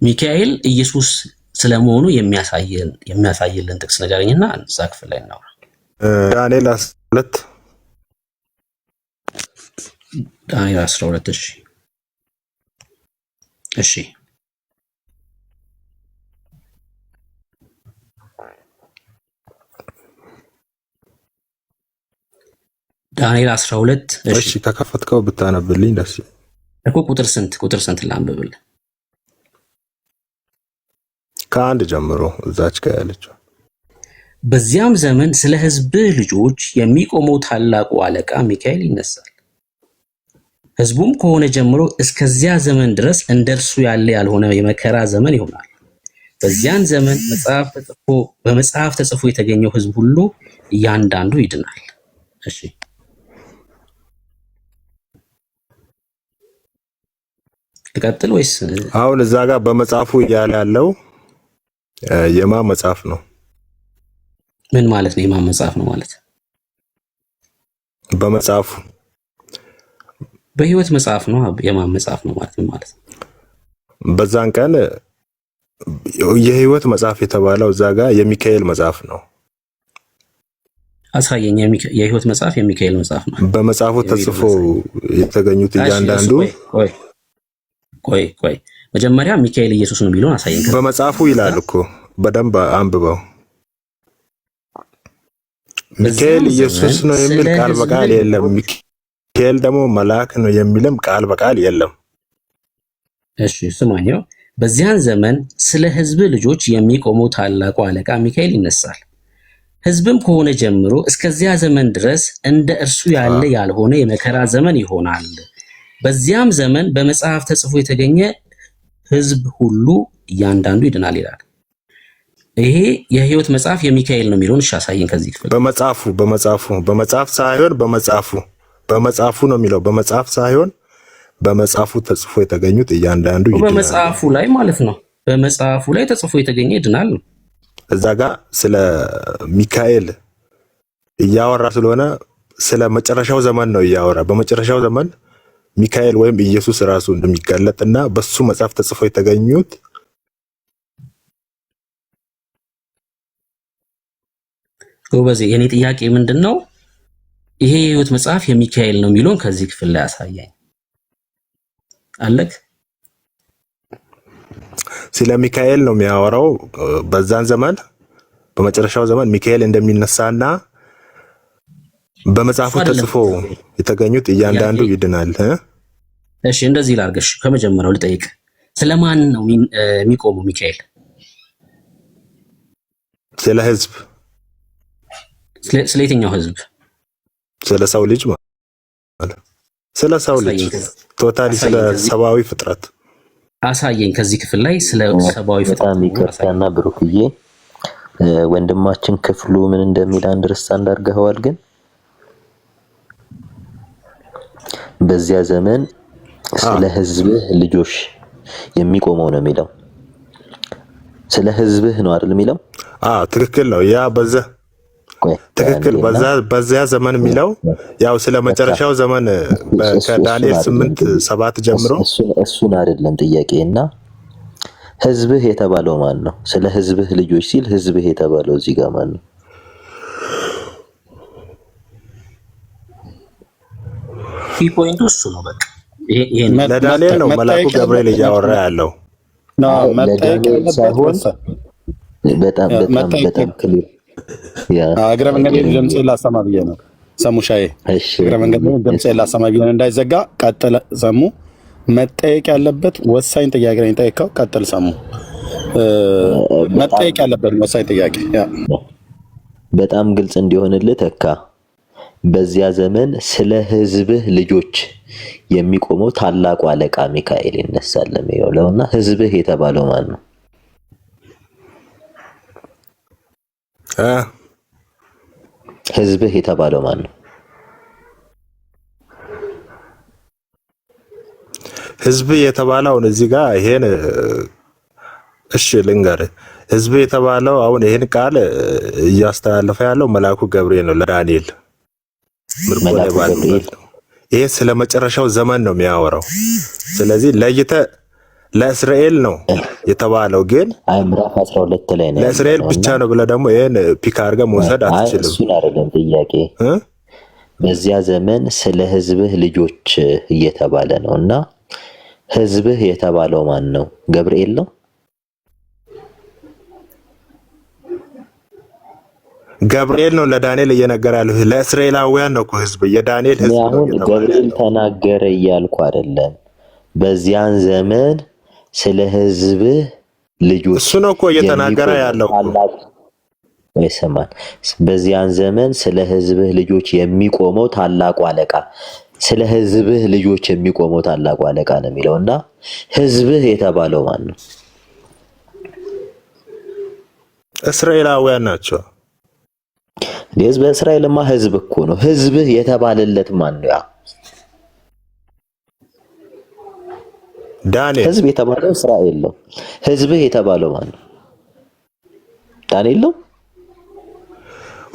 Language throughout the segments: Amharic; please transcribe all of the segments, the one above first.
ሚካኤል ኢየሱስ ስለመሆኑ የሚያሳየልን ጥቅስ ንገረኝና እዛ ክፍል ላይ እናውራ። ዳንኤል 12 ዳንኤል 12 እሺ ዳንኤል 12 እሺ ከከፈትከው ብታነብልኝ ደስ እኮ ቁጥር ስንት ላንብብልህ? ከአንድ ጀምሮ እዛች ጋር ያለችው። በዚያም ዘመን ስለ ሕዝብህ ልጆች የሚቆመው ታላቁ አለቃ ሚካኤል ይነሳል። ሕዝቡም ከሆነ ጀምሮ እስከዚያ ዘመን ድረስ እንደርሱ ያለ ያልሆነ የመከራ ዘመን ይሆናል። በዚያን ዘመን በመጽሐፍ ተጽፎ የተገኘው ሕዝብ ሁሉ እያንዳንዱ ይድናል። እሺ ልቀጥል ወይስ? አሁን እዛ ጋር በመጽሐፉ እያለ ያለው የማን መጽሐፍ ነው? ምን ማለት ነው? የማን መጽሐፍ ነው ማለት? በመጽሐፉ በህይወት መጽሐፍ ነው። የማን መጽሐፍ ነው ማለት ምን ማለት ነው? በዛን ቀን የህይወት መጽሐፍ የተባለው እዛ ጋር የሚካኤል መጽሐፍ ነው። አሳየኝ። የህይወት መጽሐፍ የሚካኤል መጽሐፍ ነው። በመጽሐፉ ተጽፎ የተገኙት እያንዳንዱ ቆይ መጀመሪያ ሚካኤል ኢየሱስ ነው የሚለውን አሳየኝ። በመጽሐፉ ይላል እኮ በደንብ አንብበው። ሚካኤል ኢየሱስ ነው የሚል ቃል በቃል የለም። ሚካኤል ደግሞ መልአክ ነው የሚልም ቃል በቃል የለም። እሺ ስማኝ፣ በዚያን ዘመን ስለ ህዝብ ልጆች የሚቆመው ታላቁ አለቃ ሚካኤል ይነሳል። ህዝብም ከሆነ ጀምሮ እስከዚያ ዘመን ድረስ እንደ እርሱ ያለ ያልሆነ የመከራ ዘመን ይሆናል። በዚያም ዘመን በመጽሐፍ ተጽፎ የተገኘ ህዝብ ሁሉ እያንዳንዱ ይድናል ይላል። ይሄ የህይወት መጽሐፍ የሚካኤል ነው የሚለውን አሳየኝ ከዚህ ክፍል። በመጽሐፍ ሳይሆን በመጽሐፉ ነው የሚለው። በመጽሐፍ ሳይሆን በመጽሐፉ ተጽፎ የተገኙት እያንዳንዱ ይድናል። በመጽሐፉ ላይ ማለት ነው። በመጽሐፉ ላይ ተጽፎ የተገኘ ይድናል ነው። እዛ ጋር ስለ ሚካኤል እያወራ ስለሆነ ስለ መጨረሻው ዘመን ነው እያወራ። በመጨረሻው ዘመን ሚካኤል ወይም ኢየሱስ ራሱ እንደሚገለጥና በሱ መጽሐፍ ተጽፎ የተገኙት ጎበዜ። የኔ ጥያቄ ምንድነው? ይሄ የህይወት መጽሐፍ የሚካኤል ነው የሚለውን ከዚህ ክፍል ላይ አሳየኝ። አለክ ስለ ሚካኤል ነው የሚያወራው። በዛን ዘመን በመጨረሻው ዘመን ሚካኤል እንደሚነሳና በመጽሐፉ ተጽፎ የተገኙት እያንዳንዱ ይድናል። እሺ እንደዚህ ላርገሽ። ከመጀመሪያው ልጠይቅ፣ ስለማን ነው የሚቆመው ሚካኤል? ስለ ህዝብ። ስለ የትኛው ህዝብ? ስለ ሰው ልጅ ማለት ስለ ሰው ልጅ ቶታሊ ስለ ሰብአዊ ፍጥረት አሳየኝ ከዚህ ክፍል ላይ ስለ ሰብአዊ ፍጥረት። በጣም ይቅርታና ብሩክዬ ወንድማችን ክፍሉ ምን እንደሚል አንደርስታንድ አድርገዋል። ግን በዚያ ዘመን ስለ ህዝብህ ልጆች የሚቆመው ነው የሚለው። ስለ ህዝብህ ነው አይደል የሚለው? ትክክል ነው። ያ ትክክል በዚያ ዘመን የሚለው ያው ስለ መጨረሻው ዘመን ከዳንኤል 8:7 ጀምሮ እሱን አይደለም ጥያቄና ህዝብህ የተባለው ማን ነው? ስለ ህዝብህ ልጆች ሲል ህዝብህ የተባለው እዚህ ጋር ማን ነው? ፖይንቱ እሱ ነው። በቃ ይሄ ለዳንኤል ነው መልአኩ ገብርኤል እያወራ ያለው ለዳንኤል ሳይሆን በጣም ክሊር እግረ መንገድ ድምጼን ላሰማ ብዬ ነው። ሰሙ ሻዬ እግረ መንገድ ድምጼን ላሰማ ብዬ ነው እንዳይዘጋ። ቀጥል ሰሙ። መጠየቅ ያለበት ወሳኝ ጥያቄ ነው ጠይቀው። ቀጥል ሰሙ። መጠየቅ ያለበት ወሳኝ ጥያቄ በጣም ግልጽ እንዲሆንልህ ተካ። በዚያ ዘመን ስለ ህዝብህ ልጆች የሚቆመው ታላቁ አለቃ ሚካኤል ይነሳል የሚለውና ህዝብህ የተባለው ማን ነው? ህዝብህ የተባለው ማን ነው? ህዝብ የተባለው እዚህ ጋር ይሄን እሺ ልንገርህ። ህዝብ የተባለው አሁን ይሄን ቃል እያስተላለፈ ያለው መልአኩ ገብርኤል ነው ለዳንኤል። ይሄ ስለ መጨረሻው ዘመን ነው የሚያወራው። ስለዚህ ለእስራኤል ነው የተባለው፣ ግን ምዕራፍ 12 ላይ ነው ለእስራኤል ብቻ ነው ብለህ ደግሞ ይሄን ፒክ አድርገህ መውሰድ አትችልም። እሱን አይደለም ጥያቄ። በዚያ ዘመን ስለ ሕዝብህ ልጆች እየተባለ ነው እና ሕዝብህ የተባለው ማን ነው? ገብርኤል ነው? ገብርኤል ነው ለዳንኤል እየነገረ ያለው። ለእስራኤላውያን ነው እኮ ሕዝብ፣ የዳንኤል ሕዝብ ነው። አሁን ገብርኤል ተናገረ እያልኩ አይደለም። በዚያን ዘመን ስለ ሕዝብህ ልጆች እሱ ነው እኮ እየተናገረ ያለው። ይሰማል። በዚያን ዘመን ስለ ሕዝብህ ልጆች የሚቆመው ታላቁ አለቃ፣ ስለ ሕዝብህ ልጆች የሚቆመው ታላቁ አለቃ ነው የሚለውና ሕዝብህ የተባለው ማን ነው? እስራኤላውያን ናቸው። ሕዝብ እስራኤልማ ሕዝብ እኮ ነው። ሕዝብህ የተባለለት ማን ነው? ያ ዳንኤል። ሕዝብ የተባለው እስራኤል ነው። ሕዝብህ የተባለው ማን ነው? ዳንኤል ነው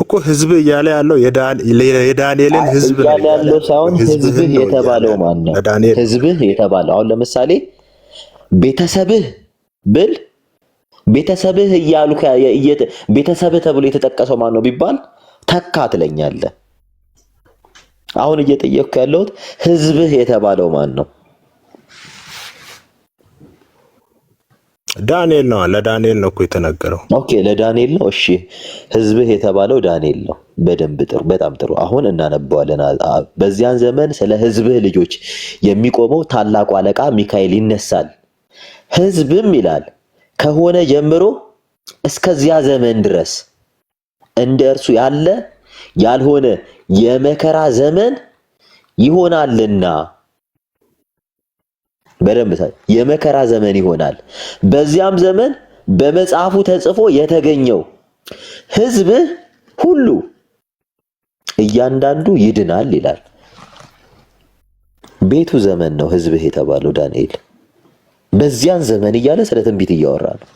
እኮ ሕዝብ እያለ ያለው የዳንኤልን ሕዝብ እያለ ያለው ሳይሆን ሕዝብህ የተባለው ማን ነው? ሕዝብህ የተባለው አሁን ለምሳሌ ቤተሰብህ ብል ቤተሰብህ እያሉ ቤተሰብህ ተብሎ የተጠቀሰው ማን ነው ቢባል ተካ ትለኛለህ። አሁን እየጠየቅኩ ያለሁት ሕዝብህ የተባለው ማን ነው? ዳንኤል ነው። ለዳንኤል ነው እኮ የተነገረው። ኦኬ ለዳንኤል ነው። እሺ ሕዝብህ የተባለው ዳንኤል ነው። በደንብ ጥሩ፣ በጣም ጥሩ። አሁን እናነበዋለን። በዚያን ዘመን ስለ ሕዝብህ ልጆች የሚቆመው ታላቁ አለቃ ሚካኤል ይነሳል። ሕዝብም ይላል ከሆነ ጀምሮ እስከዚያ ዘመን ድረስ እንደ እርሱ ያለ ያልሆነ የመከራ ዘመን ይሆናልና። በደንብ የመከራ ዘመን ይሆናል። በዚያም ዘመን በመጽሐፉ ተጽፎ የተገኘው ሕዝብህ ሁሉ እያንዳንዱ ይድናል ይላል። ቤቱ ዘመን ነው ሕዝብህ የተባለው ዳንኤል። በዚያን ዘመን እያለ ስለ ትንቢት እያወራ ነው።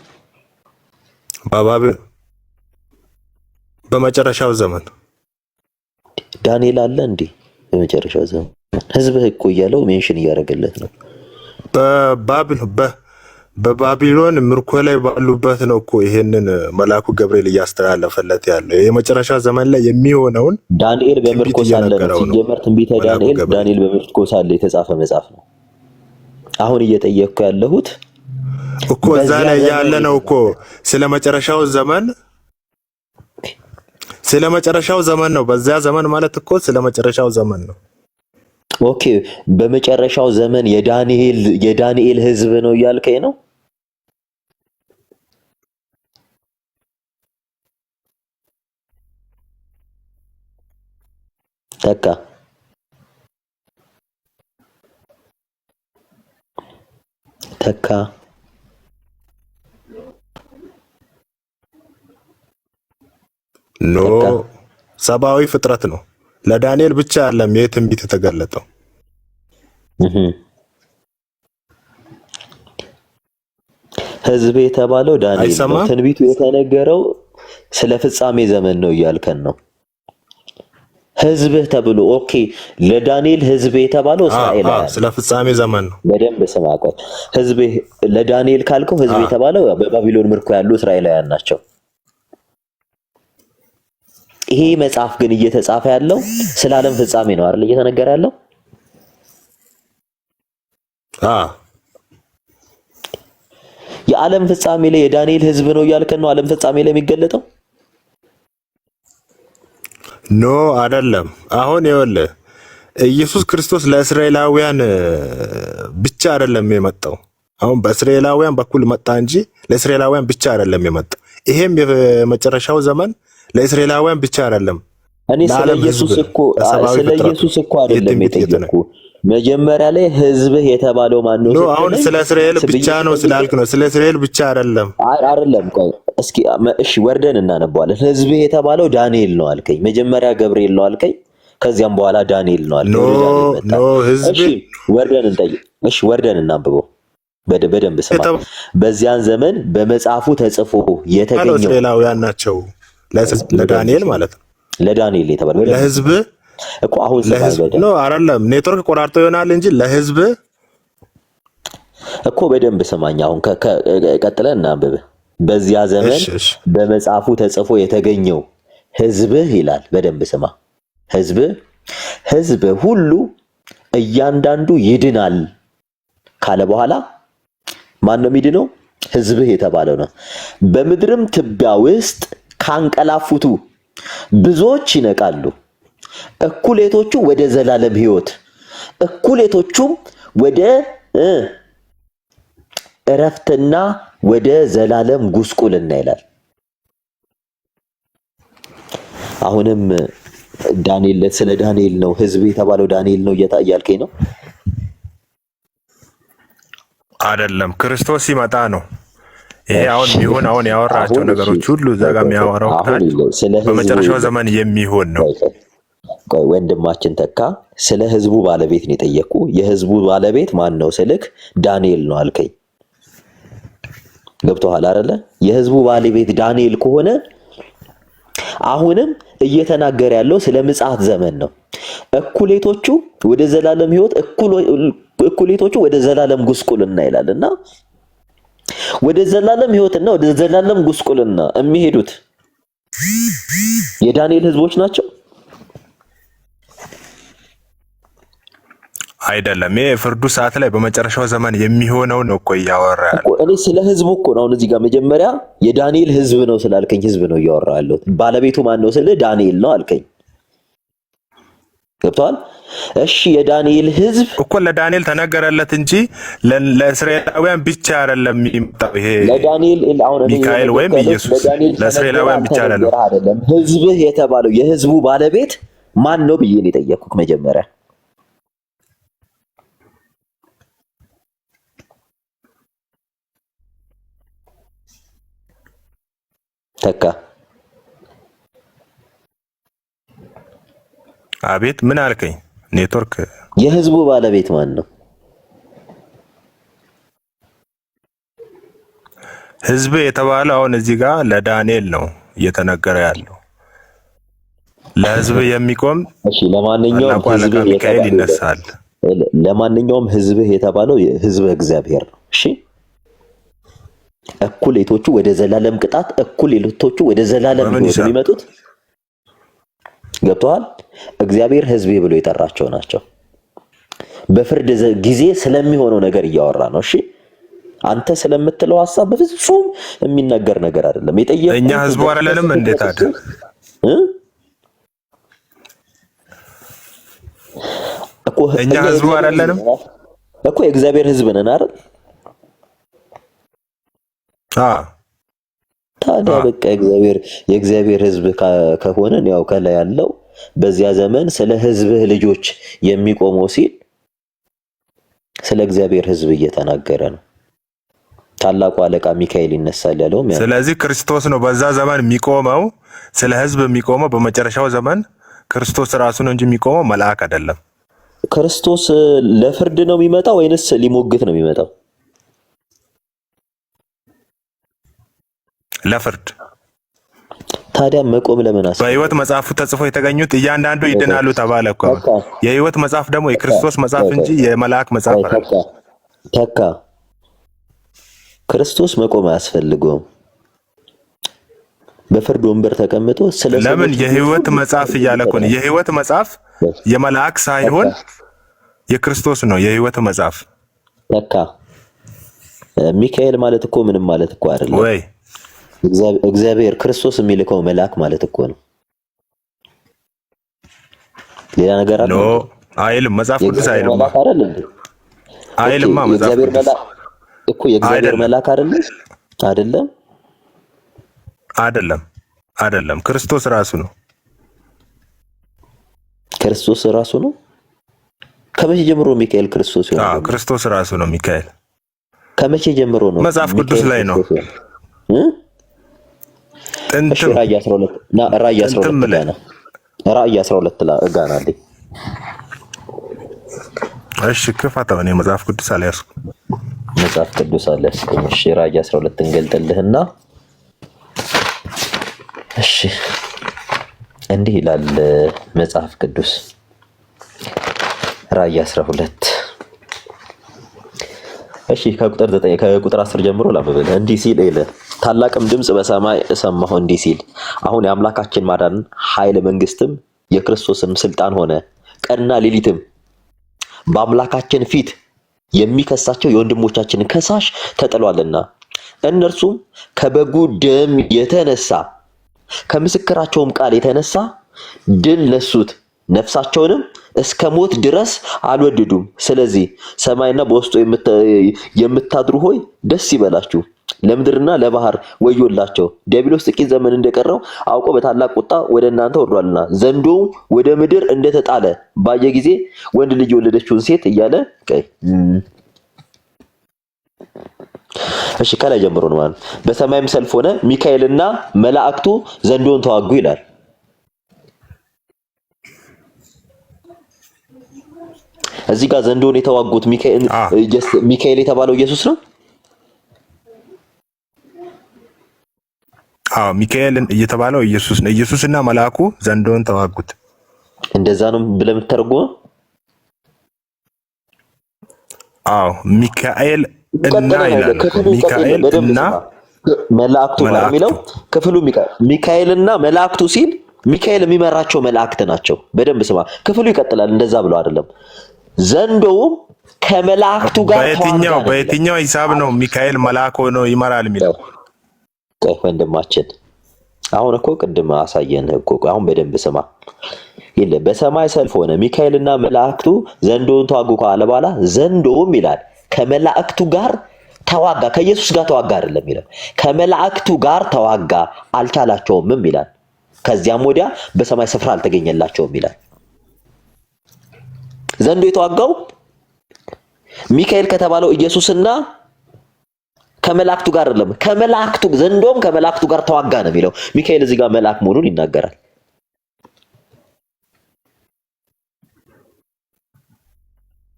በመጨረሻው ዘመን ዳንኤል አለ እንዴ? በመጨረሻው ዘመን ሕዝብህ እኮ እያለው ሜንሽን እያደረገለት ነው። በባቢሎን ምርኮ ላይ ባሉበት ነው እኮ ይሄንን መልአኩ ገብርኤል እያስተላለፈለት ያለው የመጨረሻ ዘመን ላይ የሚሆነውን። ዳንኤል በምርኮ ሳለ ነው ሲጀመር ትንቢተ ዳንኤል በምርኮ ሳለ የተጻፈ መጽሐፍ ነው። አሁን እየጠየቅኩ ያለሁት እኮ እዛ ላይ ያለ ነው እኮ ስለ መጨረሻው ዘመን ነው። በዚያ ዘመን ማለት እኮ ስለ መጨረሻው ዘመን ነው። ኦኬ በመጨረሻው ዘመን የዳንኤል ሕዝብ ነው እያልከኝ ነው? ተካ ኖ ሰብአዊ ፍጥረት ነው። ለዳንኤል ብቻ አይደለም ይሄ ትንቢት የተገለጠው። ሕዝብ የተባለው ዳንኤል ነው። ትንቢቱ የተነገረው ስለ ፍጻሜ ዘመን ነው እያልከን ነው። ሕዝብህ ተብሎ ኦኬ ለዳንኤል ሕዝብ የተባለው እስራኤላውያን ስለ ፍጻሜ ዘመን ነው። በደንብ ስማ። ቆይ ሕዝብ ለዳንኤል ካልከው ሕዝብ የተባለው በባቢሎን ምርኮ ያሉ እስራኤላውያን ናቸው። ይሄ መጽሐፍ ግን እየተጻፈ ያለው ስለ ዓለም ፍጻሜ ነው አይደል? እየተነገረ ያለው የዓለም ፍጻሜ ላይ የዳንኤል ሕዝብ ነው እያልከን ነው። ዓለም ፍጻሜ ላይ የሚገለጠው ኖ አይደለም። አሁን ይኸውልህ ኢየሱስ ክርስቶስ ለእስራኤላውያን ብቻ አይደለም የመጣው። አሁን በእስራኤላውያን በኩል መጣ እንጂ ለእስራኤላውያን ብቻ አይደለም የመጣው። ይሄም የመጨረሻው ዘመን ለእስራኤላውያን ብቻ አይደለም። እኔ ስለ ኢየሱስ እኮ አይደለም የጠየቅኩ። መጀመሪያ ላይ ሕዝብህ የተባለው ማን ነው? አሁን ስለ እስራኤል ብቻ ነው ስላልክ ነው። ስለ እስራኤል ብቻ አይደለም። ቆይ እስኪ እሺ ወርደን እናነባዋለን። ሕዝብህ የተባለው ዳንኤል ነው አልከኝ። መጀመሪያ ገብርኤል ነው አልከኝ። ከዚያም በኋላ ዳንኤል ነው አልከኝ። ኖ ሕዝብ ወርደን እንጠይቅ። እሺ ወርደን እናንብበው በደንብ ስማ። በዚያን ዘመን በመጽሐፉ ተጽፎ የተገኘው እስራኤላውያን ናቸው። ለዳንኤል ማለት ነው። ለዳንኤል የተባለው ለሕዝብ እኮ አሁን ነው አይደለም። ኔትወርክ ቆራርጦ ይሆናል እንጂ ለሕዝብ እኮ በደንብ ስማኝ። አሁን ቀጥለን እናንብብ። በዚያ ዘመን በመጽሐፉ ተጽፎ የተገኘው ሕዝብህ ይላል። በደንብ ስማ። ሕዝብ ሁሉ እያንዳንዱ ይድናል ካለ በኋላ ማን ነው የሚድነው? ሕዝብህ የተባለው ነው። በምድርም ትቢያ ውስጥ ካንቀላፉቱ ብዙዎች ይነቃሉ፣ እኩሌቶቹ ወደ ዘላለም ሕይወት፣ እኩሌቶቹም ወደ እረፍትና ወደ ዘላለም ጉስቁልና ይላል። አሁንም ዳንኤል ስለ ዳንኤል ነው ሕዝብ የተባለው ዳንኤል ነው እያልከኝ ነው? አይደለም፣ ክርስቶስ ሲመጣ ነው። ይሄ አሁን የሚሆን አሁን ያወራቸው ነገሮች ሁሉ እዛ ጋር የሚያወራው በመጨረሻው ዘመን የሚሆን ነው። ቆይ ወንድማችን ተካ ስለ ሕዝቡ ባለቤት ነው የጠየቁ። የሕዝቡ ባለቤት ማን ነው ስልክ ዳንኤል ነው አልከኝ። ገብቶሃል አይደለ? የሕዝቡ ባለቤት ዳንኤል ከሆነ አሁንም እየተናገረ ያለው ስለ ምጽአት ዘመን ነው። እኩሌቶቹ ወደ ዘላለም ሕይወት፣ እኩሌቶቹ ወደ ዘላለም ጉስቁልና ይላልና ወደ ዘላለም ሕይወትና ወደ ዘላለም ጉስቁልና የሚሄዱት የዳንኤል ሕዝቦች ናቸው አይደለም? ይሄ ፍርዱ ሰዓት ላይ በመጨረሻው ዘመን የሚሆነው ነው እኮ እያወራ ያለው። እኔ ስለ ሕዝቡ እኮ ነው። አሁን እዚህ ጋር መጀመሪያ የዳንኤል ሕዝብ ነው ስላልከኝ ሕዝብ ነው እያወራ ያለው። ባለቤቱ ማን ነው ስለ ዳንኤል ነው አልከኝ። ገብቷል? እሺ የዳንኤል ሕዝብ እኮ ለዳንኤል ተነገረለት እንጂ ለእስራኤላውያን ብቻ አይደለም የሚመጣው። ይሄ ለዳንኤል አሁን ሚካኤል ወይም ኢየሱስ ለእስራኤላውያን ብቻ አይደለም። ሕዝብህ የተባለው የሕዝቡ ባለቤት ማን ነው ብዬ ነው የጠየቅኩት መጀመሪያ። ተካ አቤት፣ ምን አልከኝ? ኔትወርክ። የሕዝቡ ባለቤት ማን ነው? ሕዝብ የተባለው አሁን እዚህ ጋር ለዳንኤል ነው እየተነገረ ያለው። ለሕዝብ የሚቆም እሺ፣ ለማንኛውም ሕዝብ ሚካኤል ይነሳል። ለማንኛውም ሕዝብህ የተባለው ሕዝብ እግዚአብሔር ነው። እሺ፣ እኩሌቶቹ ወደ ዘላለም ቅጣት፣ እኩሌቶቹ ወደ ዘላለም ሕይወት የሚመጡት ገብተዋል። እግዚአብሔር ሕዝቤ ብሎ የጠራቸው ናቸው። በፍርድ ጊዜ ስለሚሆነው ነገር እያወራ ነው። እሺ አንተ ስለምትለው ሐሳብ በፍጹም የሚነገር ነገር አይደለም። የጠየቀው እኛ ሕዝቡ አይደለንም? እንዴት አይደል? እኛ ሕዝቡ አይደለንም እኮ የእግዚአብሔር ሕዝብ ነን አይደል? ታዲያ በቃ የእግዚአብሔር ሕዝብ ከሆነን ያው ከላይ ያለው በዚያ ዘመን ስለ ሕዝብህ ልጆች የሚቆመው ሲል ስለ እግዚአብሔር ሕዝብ እየተናገረ ነው። ታላቁ አለቃ ሚካኤል ይነሳል ያለውም ያ። ስለዚህ ክርስቶስ ነው በዛ ዘመን የሚቆመው፣ ስለ ሕዝብ የሚቆመው በመጨረሻው ዘመን ክርስቶስ ራሱ ነው እንጂ የሚቆመው መልአክ አይደለም። ክርስቶስ ለፍርድ ነው የሚመጣው ወይንስ ሊሞግት ነው የሚመጣው? ለፍርድ። ታዲያ መቆም ለምን አስፈለገ? በሕይወት መጽሐፉ ተጽፎ የተገኙት እያንዳንዱ ይድናሉ ተባለ እኮ። የሕይወት መጽሐፍ ደግሞ የክርስቶስ መጽሐፍ እንጂ የመልአክ መጽሐፍ አይደለም። ተካ ክርስቶስ መቆም አያስፈልገውም። በፍርድ ወንበር ተቀምጦ ለምን የሕይወት መጽሐፍ እያለ እኮ ነው። የሕይወት መጽሐፍ የመልአክ ሳይሆን የክርስቶስ ነው የሕይወት መጽሐፍ። ተካ ሚካኤል ማለት እኮ ምንም ማለት እኮ አይደለም ወይ እግዚአብሔር ክርስቶስ የሚልከው መልአክ ማለት እኮ ነው። ሌላ ነገር አለ አይልም። መጽሐፍ ቅዱስ አይልም። አይልም መጽሐፍ ቅዱስ እኮ የእግዚአብሔር መልአክ አይደለም። አይደለም። ክርስቶስ ራሱ ነው። ክርስቶስ ራሱ ነው። ከመቼ ጀምሮ ሚካኤል ክርስቶስ ይሆናል? ክርስቶስ ራሱ ነው ሚካኤል። ከመቼ ጀምሮ ነው? መጽሐፍ ቅዱስ ላይ ነው። ራእይ 12 ጋር አለኝ። እሺ ክፈተው። እኔ መጽሐፍ ቅዱስ አልያዝኩም። መጽሐፍ ቅዱስ አልያዝኩም። እሺ ራእይ 12 እንገልጥልህና እሺ እንዲህ ይላል መጽሐፍ ቅዱስ ራእይ 12 እሺ ከቁጥር 10 ጀምሮ ላንብብልህ። እንዲህ ሲል ታላቅም ድምፅ በሰማይ ሰማሁ እንዲህ ሲል አሁን የአምላካችን ማዳን ኃይል መንግስትም የክርስቶስም ስልጣን ሆነ። ቀንና ሌሊትም በአምላካችን ፊት የሚከሳቸው የወንድሞቻችን ከሳሽ ተጥሏልና እነርሱም ከበጉ ደም የተነሳ ከምስክራቸውም ቃል የተነሳ ድል ነሱት፣ ነፍሳቸውንም እስከ ሞት ድረስ አልወደዱም። ስለዚህ ሰማይና በውስጡ የምታድሩ ሆይ ደስ ይበላችሁ፣ ለምድርና ለባህር ወዮላቸው። ዲያብሎስ ጥቂት ዘመን እንደቀረው አውቆ በታላቅ ቁጣ ወደ እናንተ ወርዷልና ዘንዶው ወደ ምድር እንደተጣለ ባየ ጊዜ ወንድ ልጅ የወለደችውን ሴት እያለ እሺ ከላይ ጀምሮ ነው ማለት። በሰማይም ሰልፍ ሆነ፣ ሚካኤልና መላእክቱ ዘንዶውን ተዋጉ ይላል። እዚህ ጋር ዘንዶውን የተዋጉት ሚካኤል የተባለው ኢየሱስ ነው። ሚካኤልን እየተባለው ኢየሱስ ነው። ኢየሱስና መልአኩ ዘንዶውን ተዋጉት። እንደዛ ነው ብለህ የምትተረጉመው? ሚካኤል እና መላእክቱ የሚለው ክፍሉ ሚካኤልና መላእክቱ ሲል ሚካኤል የሚመራቸው መላእክት ናቸው። በደንብ ስማ፣ ክፍሉ ይቀጥላል። እንደዛ ብለው አይደለም። ዘንዶውም ከመላእክቱ ጋር በየትኛው ሂሳብ ነው ሚካኤል መልአክ ሆኖ ይመራል የሚለው? ወንድማችን አሁን እኮ ቅድም አሳየን እኮ። አሁን በደንብ ስማ። በሰማይ ሰልፍ ሆነ፣ ሚካኤልና መላእክቱ ዘንዶውን ተዋጉ ካለ በኋላ ዘንዶውም ይላል ከመላእክቱ ጋር ተዋጋ። ከኢየሱስ ጋር ተዋጋ አይደለም ይላል፣ ከመላእክቱ ጋር ተዋጋ አልቻላቸውምም ይላል። ከዚያም ወዲያ በሰማይ ስፍራ አልተገኘላቸውም ይላል። ዘንዶ የተዋጋው ሚካኤል ከተባለው ኢየሱስና ከመላእክቱ ጋር አይደለም። ዘንዶም ከመላእክቱ ጋር ተዋጋ ነው የሚለው። ሚካኤል እዚህ ጋር መልአክ መሆኑን ይናገራል።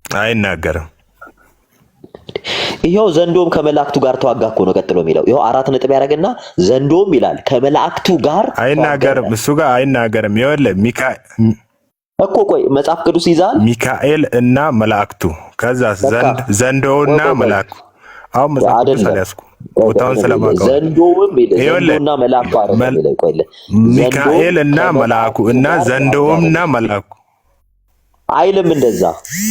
አይናገርም። ይሄው ዘንዶም ከመላእክቱ ጋር ተዋጋ እኮ ነው ቀጥሎ የሚለው። ይሄው 4 ነጥብ ያደርግና ዘንዶም ይላል ከመላእክቱ ጋር አይናገርም። እሱ ጋር አይናገርም። ይኸውልህ ሚካኤል እኮ ቆይ መጽሐፍ ቅዱስ ይዛል ሚካኤል እና መላእክቱ ከዛ ዘንዶውና መላእክቱ አሁን መጽሐፍ ቅዱስ አልያዝኩም ቦታውን ስለማውቀው ዘንዶውና መላእክቱ አይደለም። ቆይ ሚካኤል እና መላእክቱ እና ዘንዶውና መላእክቱ አይልም። እንደዛ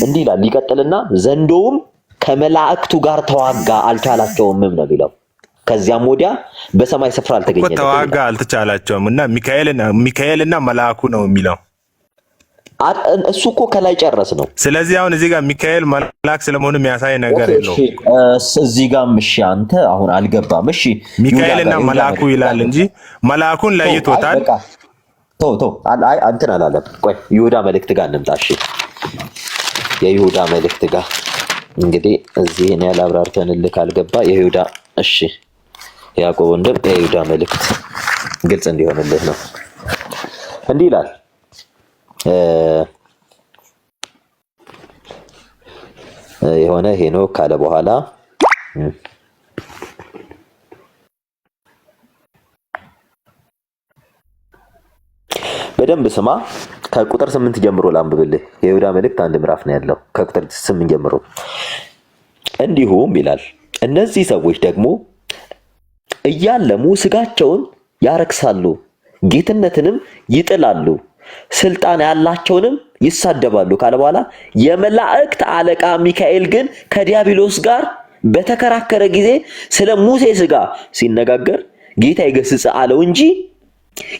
እንዲህ ይላል። ይቀጥልና ዘንዶውም ከመላእክቱ ጋር ተዋጋ አልቻላቸውም ነው የሚለው። ከዚያም ወዲያ በሰማይ ስፍራ አልተገኘም። ተዋጋ አልተቻላቸውም እና ሚካኤልና መላእክቱ ነው የሚለው። እሱ እኮ ከላይ ጨረስ ነው። ስለዚህ አሁን እዚህ ጋር ሚካኤል መልአክ ስለመሆኑ የሚያሳይ ነገር የለውም። እዚህ ጋር እሺ፣ አንተ አሁን አልገባም። እሺ ሚካኤልና መላእክቱ ይላል እንጂ መልአኩን ለይቶታል። ተው አይ እንትን አላለም። ቆይ ይሁዳ መልእክት ጋር እንምጣ። እሺ የይሁዳ መልእክት ጋር እንግዲህ እዚህ እኔ ያላብራርተንልህ ካልገባ የይሁዳ እሺ ያዕቆብ ወንድም የይሁዳ መልእክት ግልጽ እንዲሆንልህ ነው። እንዲህ ይላል የሆነ ሄኖክ ካለ በኋላ በደንብ ስማ። ከቁጥር 8 ጀምሮ ላንብብልህ። የይሁዳ መልእክት አንድ ምዕራፍ ነው ያለው። ከቁጥር 8 ጀምሮ እንዲሁም ይላል እነዚህ ሰዎች ደግሞ እያለሙ ስጋቸውን ያረክሳሉ፣ ጌትነትንም ይጥላሉ፣ ስልጣን ያላቸውንም ይሳደባሉ ካለ በኋላ የመላእክት አለቃ ሚካኤል ግን ከዲያብሎስ ጋር በተከራከረ ጊዜ ስለ ሙሴ ስጋ ሲነጋገር ጌታ ይገስጽ አለው እንጂ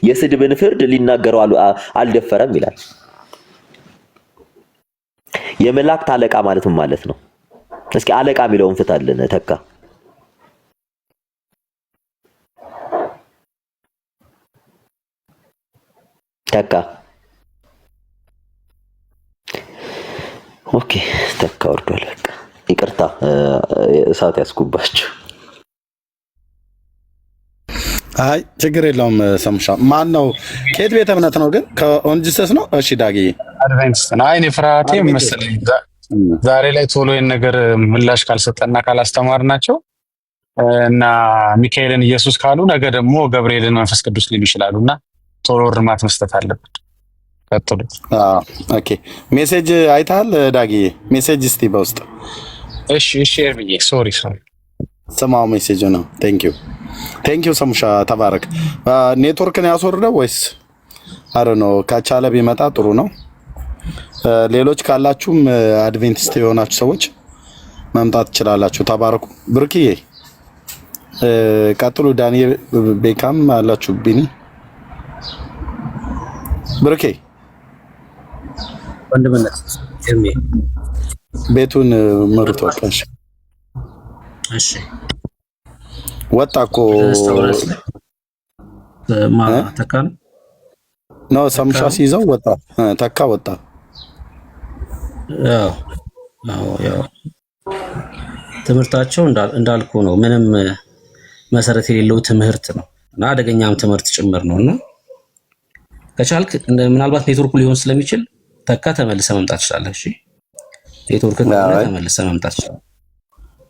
የስድብን ፍርድ ሊናገረው አልደፈረም ይላል። የመላእክት አለቃ ማለት ምን ማለት ነው? እስኪ አለቃ የሚለውን ፍታልን ተካ። ኦኬ ተካ ወርዷል። በቃ ይቅርታ እሳት ያስኩባችሁ። አይ ችግር የለውም። ሰሙሻ ማን ነው? ከየት ቤተ እምነት ነው ግን? ከኦንጂሰስ ነው? እሺ ዳግዬ አድቬንቲስት ነው። አይ እኔ ፍርሃቴ መሰለኝ ዛሬ ላይ ቶሎ ይሄን ነገር ምላሽ ካልሰጠና ካላስተማርናቸው እና ሚካኤልን ኢየሱስ ካሉ ነገ ደግሞ ገብርኤልን መንፈስ ቅዱስ ሊሉ ይችላሉና ቶሎ እርማት መስጠት አለብን። ቀጥሉ። ኦኬ ሜሴጅ አይተሃል ዳግዬ? ሜሴጅ እስቲ በውስጥ እሺ ኤርሚዬ ሶሪ ስማው ሜሴጅ ነው። ቴንክ ዩ ሰሙሻ ተባረክ። ኔትወርክን ያስወርደው ወይስ አረ ነው? ከቻለ ቢመጣ ጥሩ ነው። ሌሎች ካላችሁም አድቬንቲስት የሆናችሁ ሰዎች መምጣት ትችላላችሁ። ተባረኩ። ብርክዬ ቀጥሉ። ዳንኤል ቤካም አላችሁ። ቢኒ ብርኬ ወንድምነት ኤርሚ ቤቱን ምርቶ ቀሽ እሺ ወጣ እኮ ተካን ነው ሰምሻ ሲይዘው ወጣ። ተካ ወጣ። ያው ትምህርታቸው እንዳልኩ ነው። ምንም መሰረት የሌለው ትምህርት ነው እና አደገኛም ትምህርት ጭምር ነውና ከቻልክ ምናልባት ኔትወርኩ ሊሆን ስለሚችል ተካ ተመልሰ መምጣት ይችላል። እሺ ኔትወርክ ተመልሰ መምጣት ይችላል።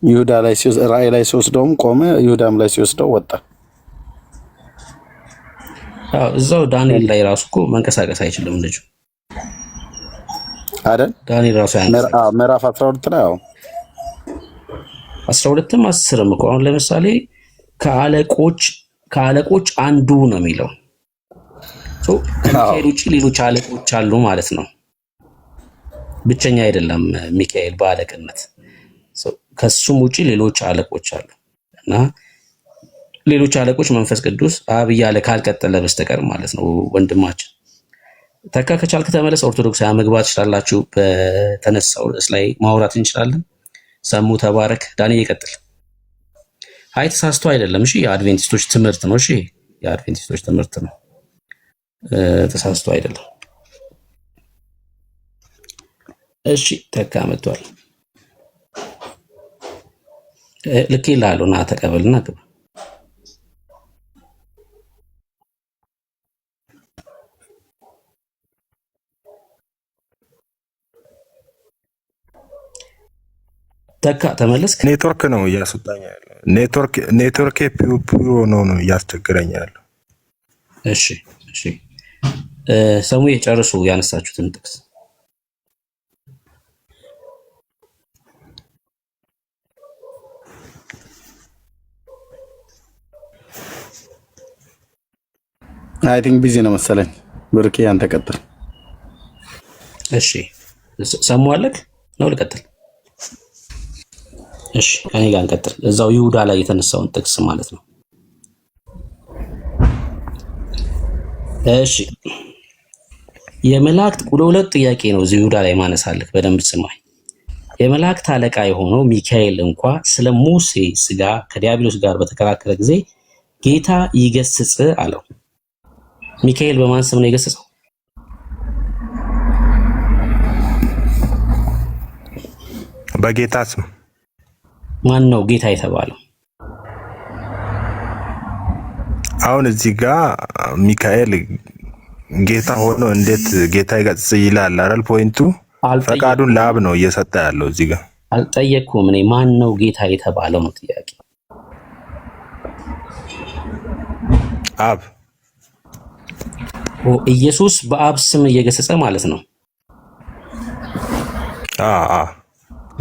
ይሁዳ ላይ ራእይ ላይ ሲወስደውም ቆመ። ይሁዳም ላይ ሲወስደው ወጣ። እዛው ዳንኤል ላይ ራሱ እኮ መንቀሳቀስ አይችልም ልጁ አይደል? ዳንኤል ራሱ ምዕራፍ 12 ላይ 12ም 10ም እኮ አሁን ለምሳሌ ከአለቆች አንዱ ነው የሚለው ከሚካኤል ውጭ ሌሎች አለቆች አሉ ማለት ነው። ብቸኛ አይደለም ሚካኤል በአለቅነት ከሱም ውጪ ሌሎች አለቆች አሉ እና ሌሎች አለቆች መንፈስ ቅዱስ አብ እያለ ካልቀጠለ በስተቀር ማለት ነው። ወንድማችን ተካ ከቻልክ ተመለስ። ኦርቶዶክሳውያን መግባት ይችላላችሁ። በተነሳው ርዕስ ላይ ማውራት እንችላለን። ሰሙ ተባረክ። ዳኒ ይቀጥል። አይ ተሳስቶ አይደለም። እሺ የአድቬንቲስቶች ትምህርት ነው። እሺ የአድቬንቲስቶች ትምህርት ነው። ተሳስቶ አይደለም። እሺ ተካ መጥቷል። ልክ ይላሉ። ና ተቀበልና ግባ። ተካ ተመለስ። ኔትወርክ ነው እያስወጣኝ ያለው። ኔትወርክ ፒዮ ነው እያስቸገረኝ ያለው። እሺ ሰሙ የጨርሱ ያነሳችሁትን ጥቅስ አይ ቲንክ ቢዚ ነው መሰለኝ። ብርኪ አንተ ቀጥል። እሺ ሰሙ አለክ ነው ልቀጥል? እሺ ከኔ ጋር እንቀጥል። እዛው ይሁዳ ላይ የተነሳውን ጥቅስ ማለት ነው። እሺ የመላእክት ሁለት ጥያቄ ነው እዚህ ይሁዳ ላይ ማነሳለክ። በደንብ ስማኝ። የመላእክት አለቃ የሆነው ሚካኤል እንኳ ስለ ሙሴ ስጋ ከዲያብሎስ ጋር በተከራከረ ጊዜ ጌታ ይገስጽ አለው። ሚካኤል በማን ስም ነው የገሰጸው? በጌታ ስም። ማን ነው ጌታ የተባለው? አሁን እዚህ ጋር ሚካኤል ጌታ ሆኖ እንዴት ጌታ ይገስጽ ይላል አይደል? ፖይንቱ ፈቃዱን ለአብ ነው እየሰጠ ያለው እዚህ ጋር። አልጠየቅኩም እኔ ማን ነው ጌታ የተባለው ነው ጥያቄ። አብ ኢየሱስ በአብ ስም እየገሰጸ ማለት ነው።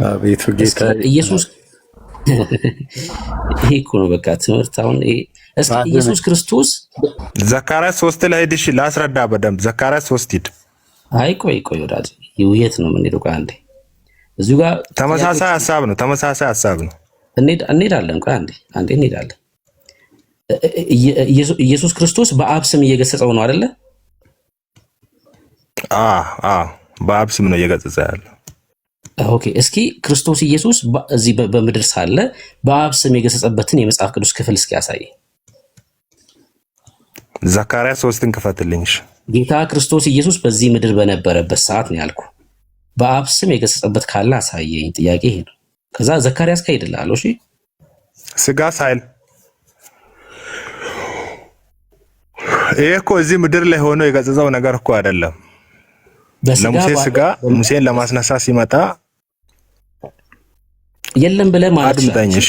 አቤቱ ጌታ ኢየሱስ ይሄ እኮ ነው በቃ ትምህርት። አሁን እስኪ ኢየሱስ ክርስቶስ ዘካርያስ 3 ላይ ሄድሽ ላስረዳ በደንብ። ዘካርያስ 3 ሂድ። አይ ቆይ ወዳጅ የት ነው የምንሄደው? አንዴ እዚሁ ጋር ተመሳሳይ ሀሳብ ነው። እንሄዳለን። ቆይ አንዴ እንሄዳለን። ኢየሱስ ክርስቶስ በአብ ስም እየገሰጸው ነው አይደለ? በአብ ስም ነው እየገሰጸ ያለው። ኦኬ እስኪ ክርስቶስ ኢየሱስ እዚህ በምድር ሳለ በአብ ስም የገሰጸበትን የመጽሐፍ ቅዱስ ክፍል እስኪ ያሳይ። ዘካርያስ 3ን ክፈትልኝ። ጌታ ክርስቶስ ኢየሱስ በዚህ ምድር በነበረበት ሰዓት ነው ያልኩ። በአብ ስም የገሰጸበት ካለ አሳየኝ። ጥያቄ ይሄ ነው። ከዛ ዘካርያስ ከሄድልሃለሁ። እሺ ስጋ ሳይል ይሄ እኮ እዚህ ምድር ላይ ሆኖ የገሰጸው ነገር እኮ አይደለም። ለሙሴ ስጋ ሙሴን ለማስነሳት ሲመጣ የለም ብለህ ማለት አድምጠኝ። እሺ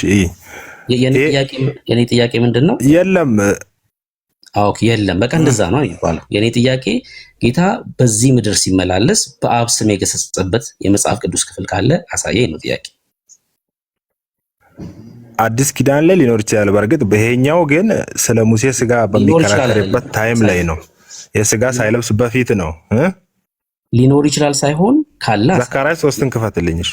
የኔ ጥያቄ ምንድነው? የለም ኦኬ የለም በቃ እንደዛ ነው የሚባለው። የኔ ጥያቄ ጌታ በዚህ ምድር ሲመላለስ በአብ ስም የገሰጸበት የመጽሐፍ ቅዱስ ክፍል ካለ አሳየኝ ነው ጥያቄ። አዲስ ኪዳን ላይ ሊኖር ይችላል። በእርግጥ በይሄኛው ግን ስለ ሙሴ ስጋ በሚከራከርበት ታይም ላይ ነው። የስጋ ሳይለብስ በፊት ነው። ሊኖር ይችላል ሳይሆን ካለ ዘካርያስ 3ን ክፈትልኝ። እሺ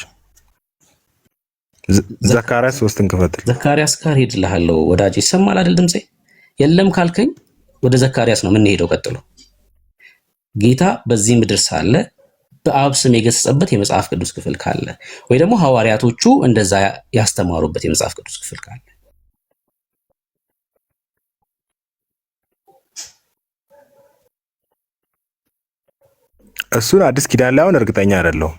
ዘካርያስ 3ን ክፈትልኝ። ዘካርያስ ጋር ሄድልሃለሁ ወዳጅ። ይሰማል አይደል ድምጼ? የለም ካልከኝ ወደ ዘካርያስ ነው የምንሄደው። ቀጥሎ ጌታ በዚህ ምድር ሳለ በአብ ስም የገሰጸበት የመጽሐፍ ቅዱስ ክፍል ካለ ወይ ደግሞ ሐዋርያቶቹ እንደዛ ያስተማሩበት የመጽሐፍ ቅዱስ ክፍል ካለ እሱን አዲስ ኪዳን ላይ አሁን እርግጠኛ አይደለሁም።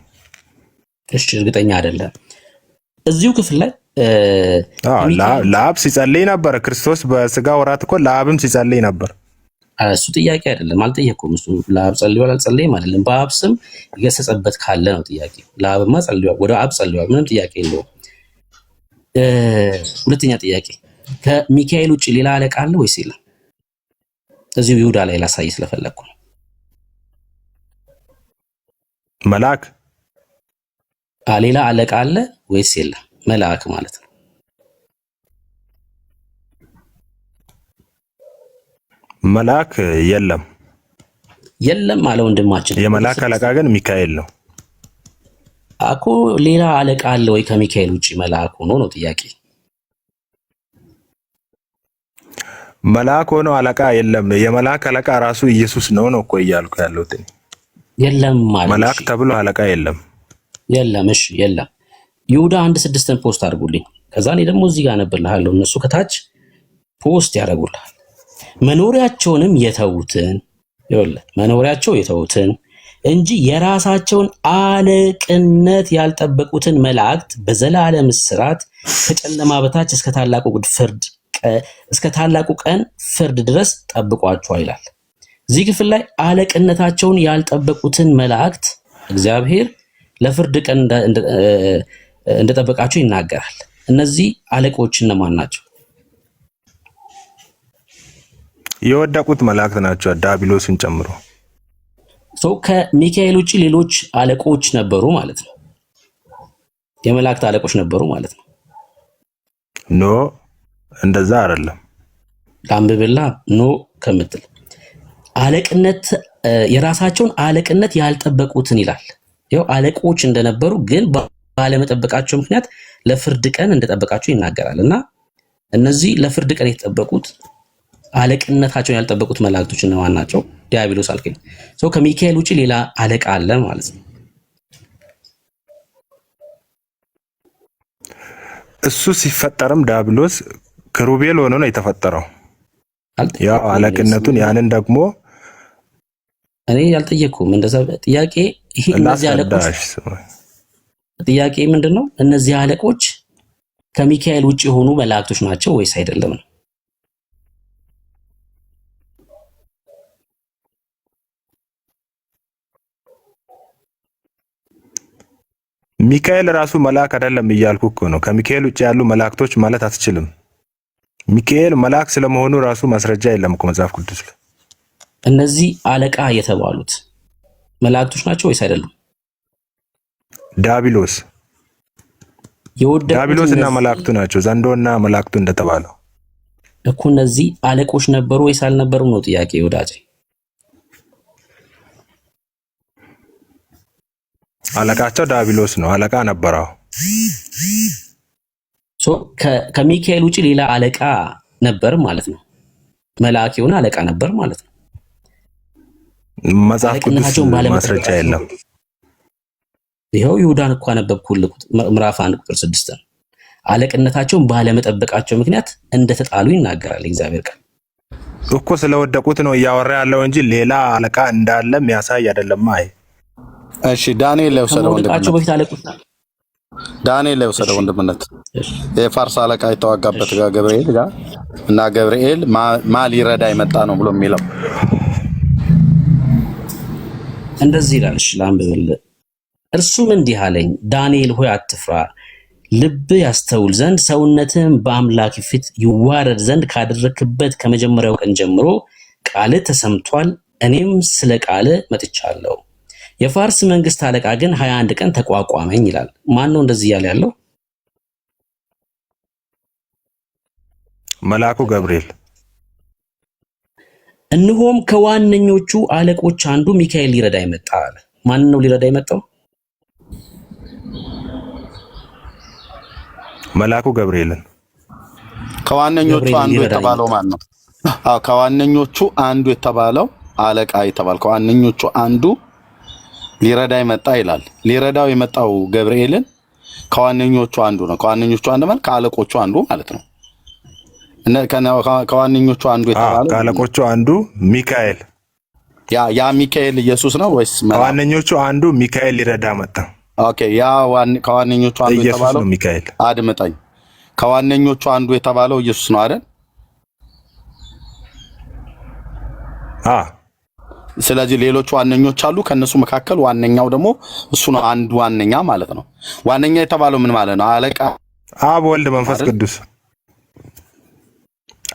እሺ እርግጠኛ አይደለም። እዚሁ ክፍል ላይ ለአብ ሲጸልይ ነበር። ክርስቶስ በስጋ ወራት እኮ ለአብም ሲጸልይ ነበር። እሱ ጥያቄ አይደለም፣ አልጠየኩም። እሱ ለአብ ጸልዩዋል አልጸለየም አይደለም። በአብ ስም የገሰጸበት ካለ ነው ጥያቄ። ለአብማ ጸልዩዋል፣ ወደ አብ ጸልዩዋል፣ ምንም ጥያቄ የለውም። ሁለተኛ ጥያቄ ከሚካኤል ውጭ ሌላ አለቃ አለ ወይስ የለም? እዚሁ ይሁዳ ላይ ላሳይ ስለፈለኩ ነው። መልአክ ሌላ አለቃ አለ ወይስ የለም? መልአክ ማለት ነው። መልአክ የለም የለም አለ ወንድማችን። የመልአክ አለቃ ግን ሚካኤል ነው እኮ። ሌላ አለቃ አለ ወይ ከሚካኤል ውጪ መልአክ ሆኖ ነው ጥያቄ። መልአክ ሆኖ አለቃ የለም። የመልአክ አለቃ ራሱ ኢየሱስ ነው እኮ እያልኩ ያለሁት። የለም ማለት መልአክ ተብሎ አለቃ የለም። የለም። እሺ የለም። ይሁዳ 1:6 ፖስት አድርጉልኝ። ከዛ እኔ ደግሞ እዚህ ጋር አነብልሃለሁ፣ እነሱ ከታች ፖስት ያደርጉልሃል። መኖሪያቸውንም የተዉትን መኖሪያቸው የተዉትን እንጂ የራሳቸውን አለቅነት ያልጠበቁትን መላእክት በዘላለም እስራት ከጨለማ በታች እስከ ታላቁ ቀን ፍርድ ድረስ ጠብቋቸዋል ይላል። እዚህ ክፍል ላይ አለቅነታቸውን ያልጠበቁትን መላእክት እግዚአብሔር ለፍርድ ቀን እንደጠበቃቸው ይናገራል። እነዚህ አለቆች እነማን ናቸው? የወደቁት መላእክት ናቸው፣ ዲያብሎስን ጨምሮ። ከሚካኤል ውጭ ሌሎች አለቆች ነበሩ ማለት ነው። የመላእክት አለቆች ነበሩ ማለት ነው። ኖ እንደዛ አይደለም። ላንብብላ ኖ ከምትል አለቅነት የራሳቸውን አለቅነት ያልጠበቁትን ይላል። ያው አለቆች እንደነበሩ ግን ባለመጠበቃቸው ምክንያት ለፍርድ ቀን እንደጠበቃቸው ይናገራል። እና እነዚህ ለፍርድ ቀን የተጠበቁት አለቅነታቸውን ያልጠበቁት መላእክቶች እነማን ናቸው? ዲያብሎስ አልከኝ። ከሚካኤል ውጪ ሌላ አለቃ አለ ማለት ነው። እሱ ሲፈጠርም ዲያብሎስ ክሩቤል ሆኖ ነው የተፈጠረው። ያው አለቅነቱን ያንን ደግሞ እኔ ያልጠየኩም እንደዛ ጥያቄ። ይሄ እነዚህ አለቆች ጥያቄ ምንድነው? እነዚህ አለቆች ከሚካኤል ውጪ የሆኑ መላእክቶች ናቸው ወይስ አይደለም ነው? ሚካኤል ራሱ መልአክ አይደለም እያልኩ እኮ ነው። ከሚካኤል ውጭ ያሉ መላእክቶች ማለት አትችልም። ሚካኤል መልአክ ስለመሆኑ ራሱ ማስረጃ የለም እኮ መጽሐፍ ቅዱስ ላይ። እነዚህ አለቃ የተባሉት መላእክቶች ናቸው ወይስ አይደሉም? ዲያብሎስና መላእክቱ ናቸው። ዘንዶና መላእክቱ እንደተባለው እኮ እነዚህ አለቆች ነበሩ ወይስ አልነበሩም ነው ጥያቄ ወዳጄ። አለቃቸው ዲያብሎስ ነው። አለቃ ነበረው። ከሚካኤል ውጪ ሌላ አለቃ ነበር ማለት ነው። መልአክ የሆነ አለቃ ነበር ማለት ነው። መጽሐፍ ቅዱስ ማስረጃ የለም። ይኸው ይሁዳን እኮ አነበብኩልህ ምዕራፍ 1 ቁጥር 6 አለቅነታቸውን ባለመጠበቃቸው ምክንያት እንደተጣሉ ይናገራል እግዚአብሔር ቃል። እኮ ስለወደቁት ነው እያወራ ያለው እንጂ ሌላ አለቃ እንዳለ የሚያሳይ አይደለም። አይ እሺ ዳንኤል ላይ ወሰደው ወንድምነት በፊት አለቁት ዳንኤል ላይ ወሰደው ወንድምነት የፋርስ አለቃ የተዋጋበት ጋር ገብርኤል ጋር እና ገብርኤል ማ ሊረዳ የመጣ ነው ብሎ የሚለው እንደዚህ ይላል። እሺ ላንብብልህ። እርሱም እንዲህ አለኝ፣ ዳንኤል ሆይ አትፍራ፣ ልብ ያስተውል ዘንድ ሰውነትህም በአምላክ ፊት ይዋረድ ዘንድ ካደረክበት ከመጀመሪያው ቀን ጀምሮ ቃልህ ተሰምቷል። እኔም ስለ ቃልህ መጥቻለሁ። የፋርስ መንግስት አለቃ ግን 21 ቀን ተቋቋመኝ ይላል። ማን ነው እንደዚህ እያለ ያለው? መልአኩ ገብርኤል። እነሆም ከዋነኞቹ አለቆች አንዱ ሚካኤል ሊረዳ ይመጣ አለ። ማን ነው ሊረዳ የመጣው? መልአኩ ገብርኤልን። ከዋነኞቹ አንዱ የተባለው ማን ነው? አዎ ከዋነኞቹ አንዱ የተባለው አለቃ የተባለው ከዋነኞቹ አንዱ ሊረዳ ይመጣ ይላል። ሊረዳው የመጣው ገብርኤልን ከዋነኞቹ አንዱ ነው። ከዋነኞቹ አንዱ ማለት ከአለቆቹ አንዱ ማለት ነው። ከዋነኞቹ አንዱ የተባለው ከአለቆቹ አንዱ ሚካኤል። ያ ሚካኤል ኢየሱስ ነው ወይስ ከዋነኞቹ አንዱ ሚካኤል ሊረዳ መጣ? ኦኬ ያ ከዋነኞቹ አንዱ የተባለው ሚካኤል። አድምጠኝ። ከዋነኞቹ አንዱ የተባለው ኢየሱስ ነው አይደል? ስለዚህ ሌሎች ዋነኞች አሉ። ከነሱ መካከል ዋነኛው ደግሞ እሱ ነው። አንዱ ዋነኛ ማለት ነው። ዋነኛ የተባለው ምን ማለት ነው? አለቃ አብ ወልድ መንፈስ ቅዱስ።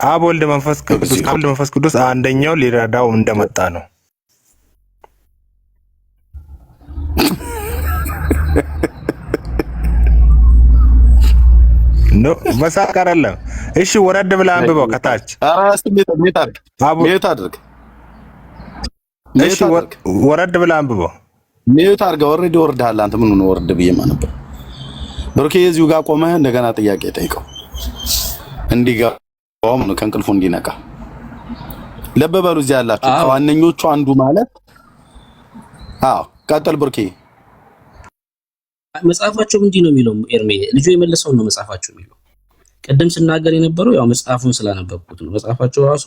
አብ ወልድ መንፈስ ቅዱስ ከወልድ መንፈስ ቅዱስ አንደኛው ሊረዳው እንደመጣ ነው። ኖ መሳቅ አይደለም። እሺ ወረድ ብለህ አንብበው ከታች። ሚዩት አድርግ። እሺ ወረድ ብለህ አንብበው። ሚዩት አድርገህ ኦልሬዲ ወርደሃል። አንተ ምን ነው ወርድ ብዬ ማነበር? ብሩኬ እዚሁ ጋር ቆመህ እንደገና ጥያቄ ጠይቀው እንዲገባው ነው ከእንቅልፉ እንዲነቃ። ልብ በሉ እዚህ ያላችሁ ከዋነኞቹ አንዱ ማለት ቀጥል ብሩኬ። መጽሐፋቸው እንዲህ ነው የሚለው። ኤርሜ ልጁ የመለሰው ነው መጽሐፋቸው የሚለው። ቀደም ስናገር የነበረው ያው መጽሐፉን ስላነበብኩት ነው። መጽሐፋቸው ራሱ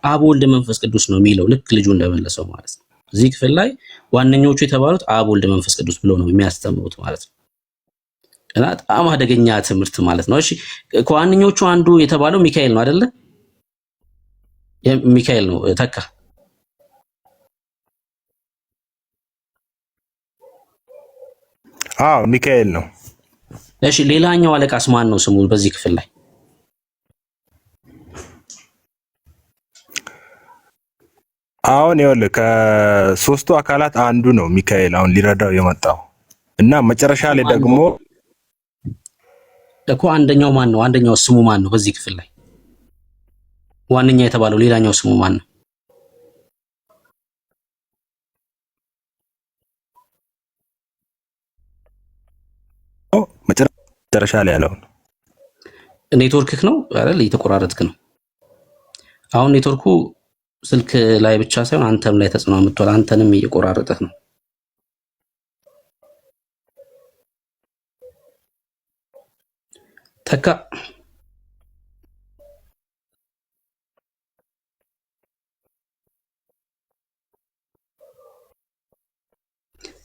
አብ ወልድ መንፈስ ቅዱስ ነው የሚለው ልክ ልጁ እንደመለሰው ማለት ነው። እዚህ ክፍል ላይ ዋነኞቹ የተባሉት አብ ወልድ መንፈስ ቅዱስ ብለው ነው የሚያስተምሩት ማለት ነው። እና በጣም አደገኛ ትምህርት ማለት ነው። እሺ ከዋነኞቹ አንዱ የተባለው ሚካኤል ነው አይደለ? ሚካኤል ነው ተካ። ሚካኤል ነው። እሺ ሌላኛው አለቃስ ማን ነው ስሙ በዚህ ክፍል ላይ? አሁን ይኸውልህ ከሶስቱ አካላት አንዱ ነው ሚካኤል አሁን ሊረዳው የመጣው እና መጨረሻ ላይ ደግሞ እኮ አንደኛው ማን ነው? አንደኛው ስሙ ማን ነው በዚህ ክፍል ላይ? ዋነኛ የተባለው ሌላኛው ስሙ ማን ነው? መጨረሻ ላይ ያለው ኔትወርክክ ነው አይደል? እየተቆራረጥክ ነው። አሁን ኔትወርኩ ስልክ ላይ ብቻ ሳይሆን አንተም ላይ ተጽዕኖ አምጥቷል። አንተንም እየቆራረጠህ ነው። ተካ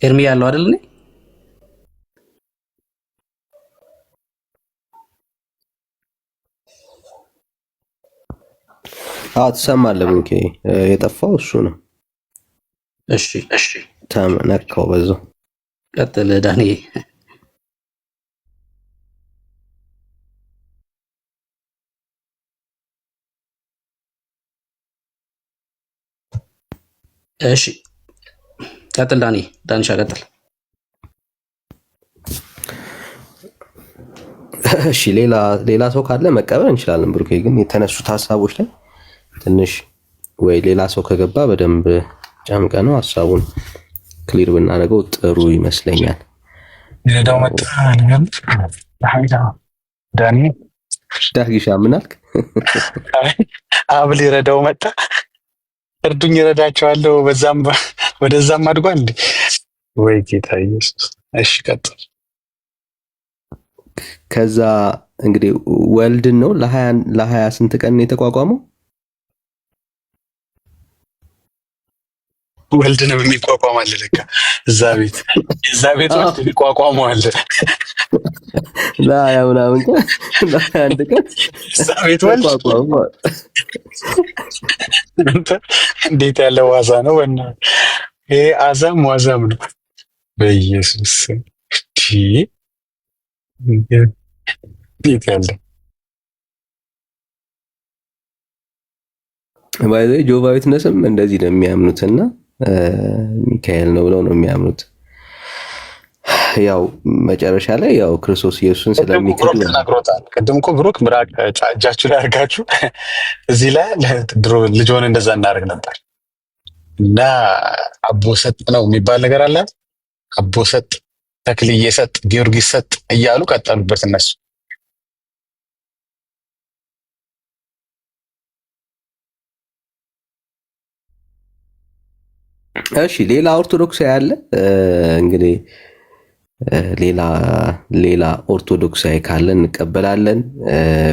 ኤርሚ ያለው አይደል? እኔ ትሰማለህ? ብሩኬ የጠፋው እሱ ነው። እሺ ተነካው በዛው። ቀጥል ዳኒ። እሺ ቀጥል ዳኒሻ ቀጥል። እሺ ሌላ ሰው ካለ መቀበል እንችላለን። ብሩኬ ግን የተነሱት ሀሳቦች ላይ ትንሽ ወይ ሌላ ሰው ከገባ በደንብ ጨምቀ ነው ሀሳቡን ክሊር ብናደርገው ጥሩ ይመስለኛል። ሊረዳው መጣ ነገር ዳኒ ዳጊሻ ምን አልክ? አብ ሊረዳው መጣ። እርዱኝ እረዳቸዋለሁ። በዛም ወደዛም አድጓል እንዴ? ወይ ጌታ ኢየሱስ። እሺ ቀጥል። ከዛ እንግዲህ ወልድን ነው ለ20 ስንት ቀን የተቋቋመው? ወልድንም የሚቋቋም አለ ለካ እዛ ቤት ወልድ የሚቋቋሙ አለ። ለ20 ምናምን ቀን ለ21 ቀን እዛ ቤት ወልድ እንዴት ያለ ዋዛ ነው! ወና ይሄ አዛም ዋዛም ነው። በኢየሱስ እንዴት ያለ ባይዘ ጆቫ ዊትነስም እንደዚህ ነው የሚያምኑትና ሚካኤል ነው ብለው ነው የሚያምኑት። ያው መጨረሻ ላይ ያው ክርስቶስ ኢየሱስን ስለሚክድ ተናግሮታል። ቅድም እኮ ብሩክ ምራቅ እጃችሁ ላይ አድርጋችሁ እዚህ ላይ ድሮ ልጅ ሆነ እንደዛ እናደርግ ነበር እና አቦ ሰጥ ነው የሚባል ነገር አለ። አቦ ሰጥ፣ ተክልዬ ሰጥ፣ ጊዮርጊስ ሰጥ እያሉ ቀጠሉበት እነሱ። እሺ ሌላ ኦርቶዶክስ ያለ እንግዲህ ሌላ ኦርቶዶክሳዊ ካለ እንቀበላለን፣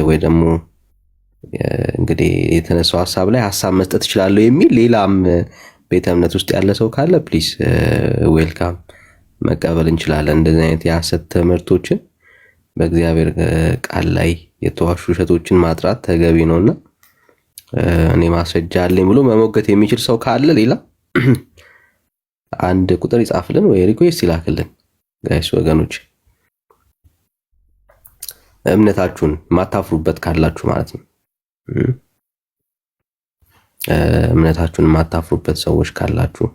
ወይ ደግሞ እንግዲህ የተነሳው ሐሳብ ላይ ሐሳብ መስጠት እችላለሁ የሚል ሌላም ቤተ እምነት ውስጥ ያለ ሰው ካለ ፕሊስ ዌልካም መቀበል እንችላለን። እንደዚህ አይነት የሐሰት ትምህርቶችን በእግዚአብሔር ቃል ላይ የተዋሹ ውሸቶችን ማጥራት ተገቢ ነውና እኔ ማስረጃ አለኝ ብሎ መሞገት የሚችል ሰው ካለ ሌላ አንድ ቁጥር ይጻፍልን ወይ ሪኩዌስት ይላክልን። ጋይስ ወገኖች እምነታችሁን ማታፍሩበት ካላችሁ ማለት ነው። እምነታችሁን ማታፍሩበት ሰዎች ካላችሁ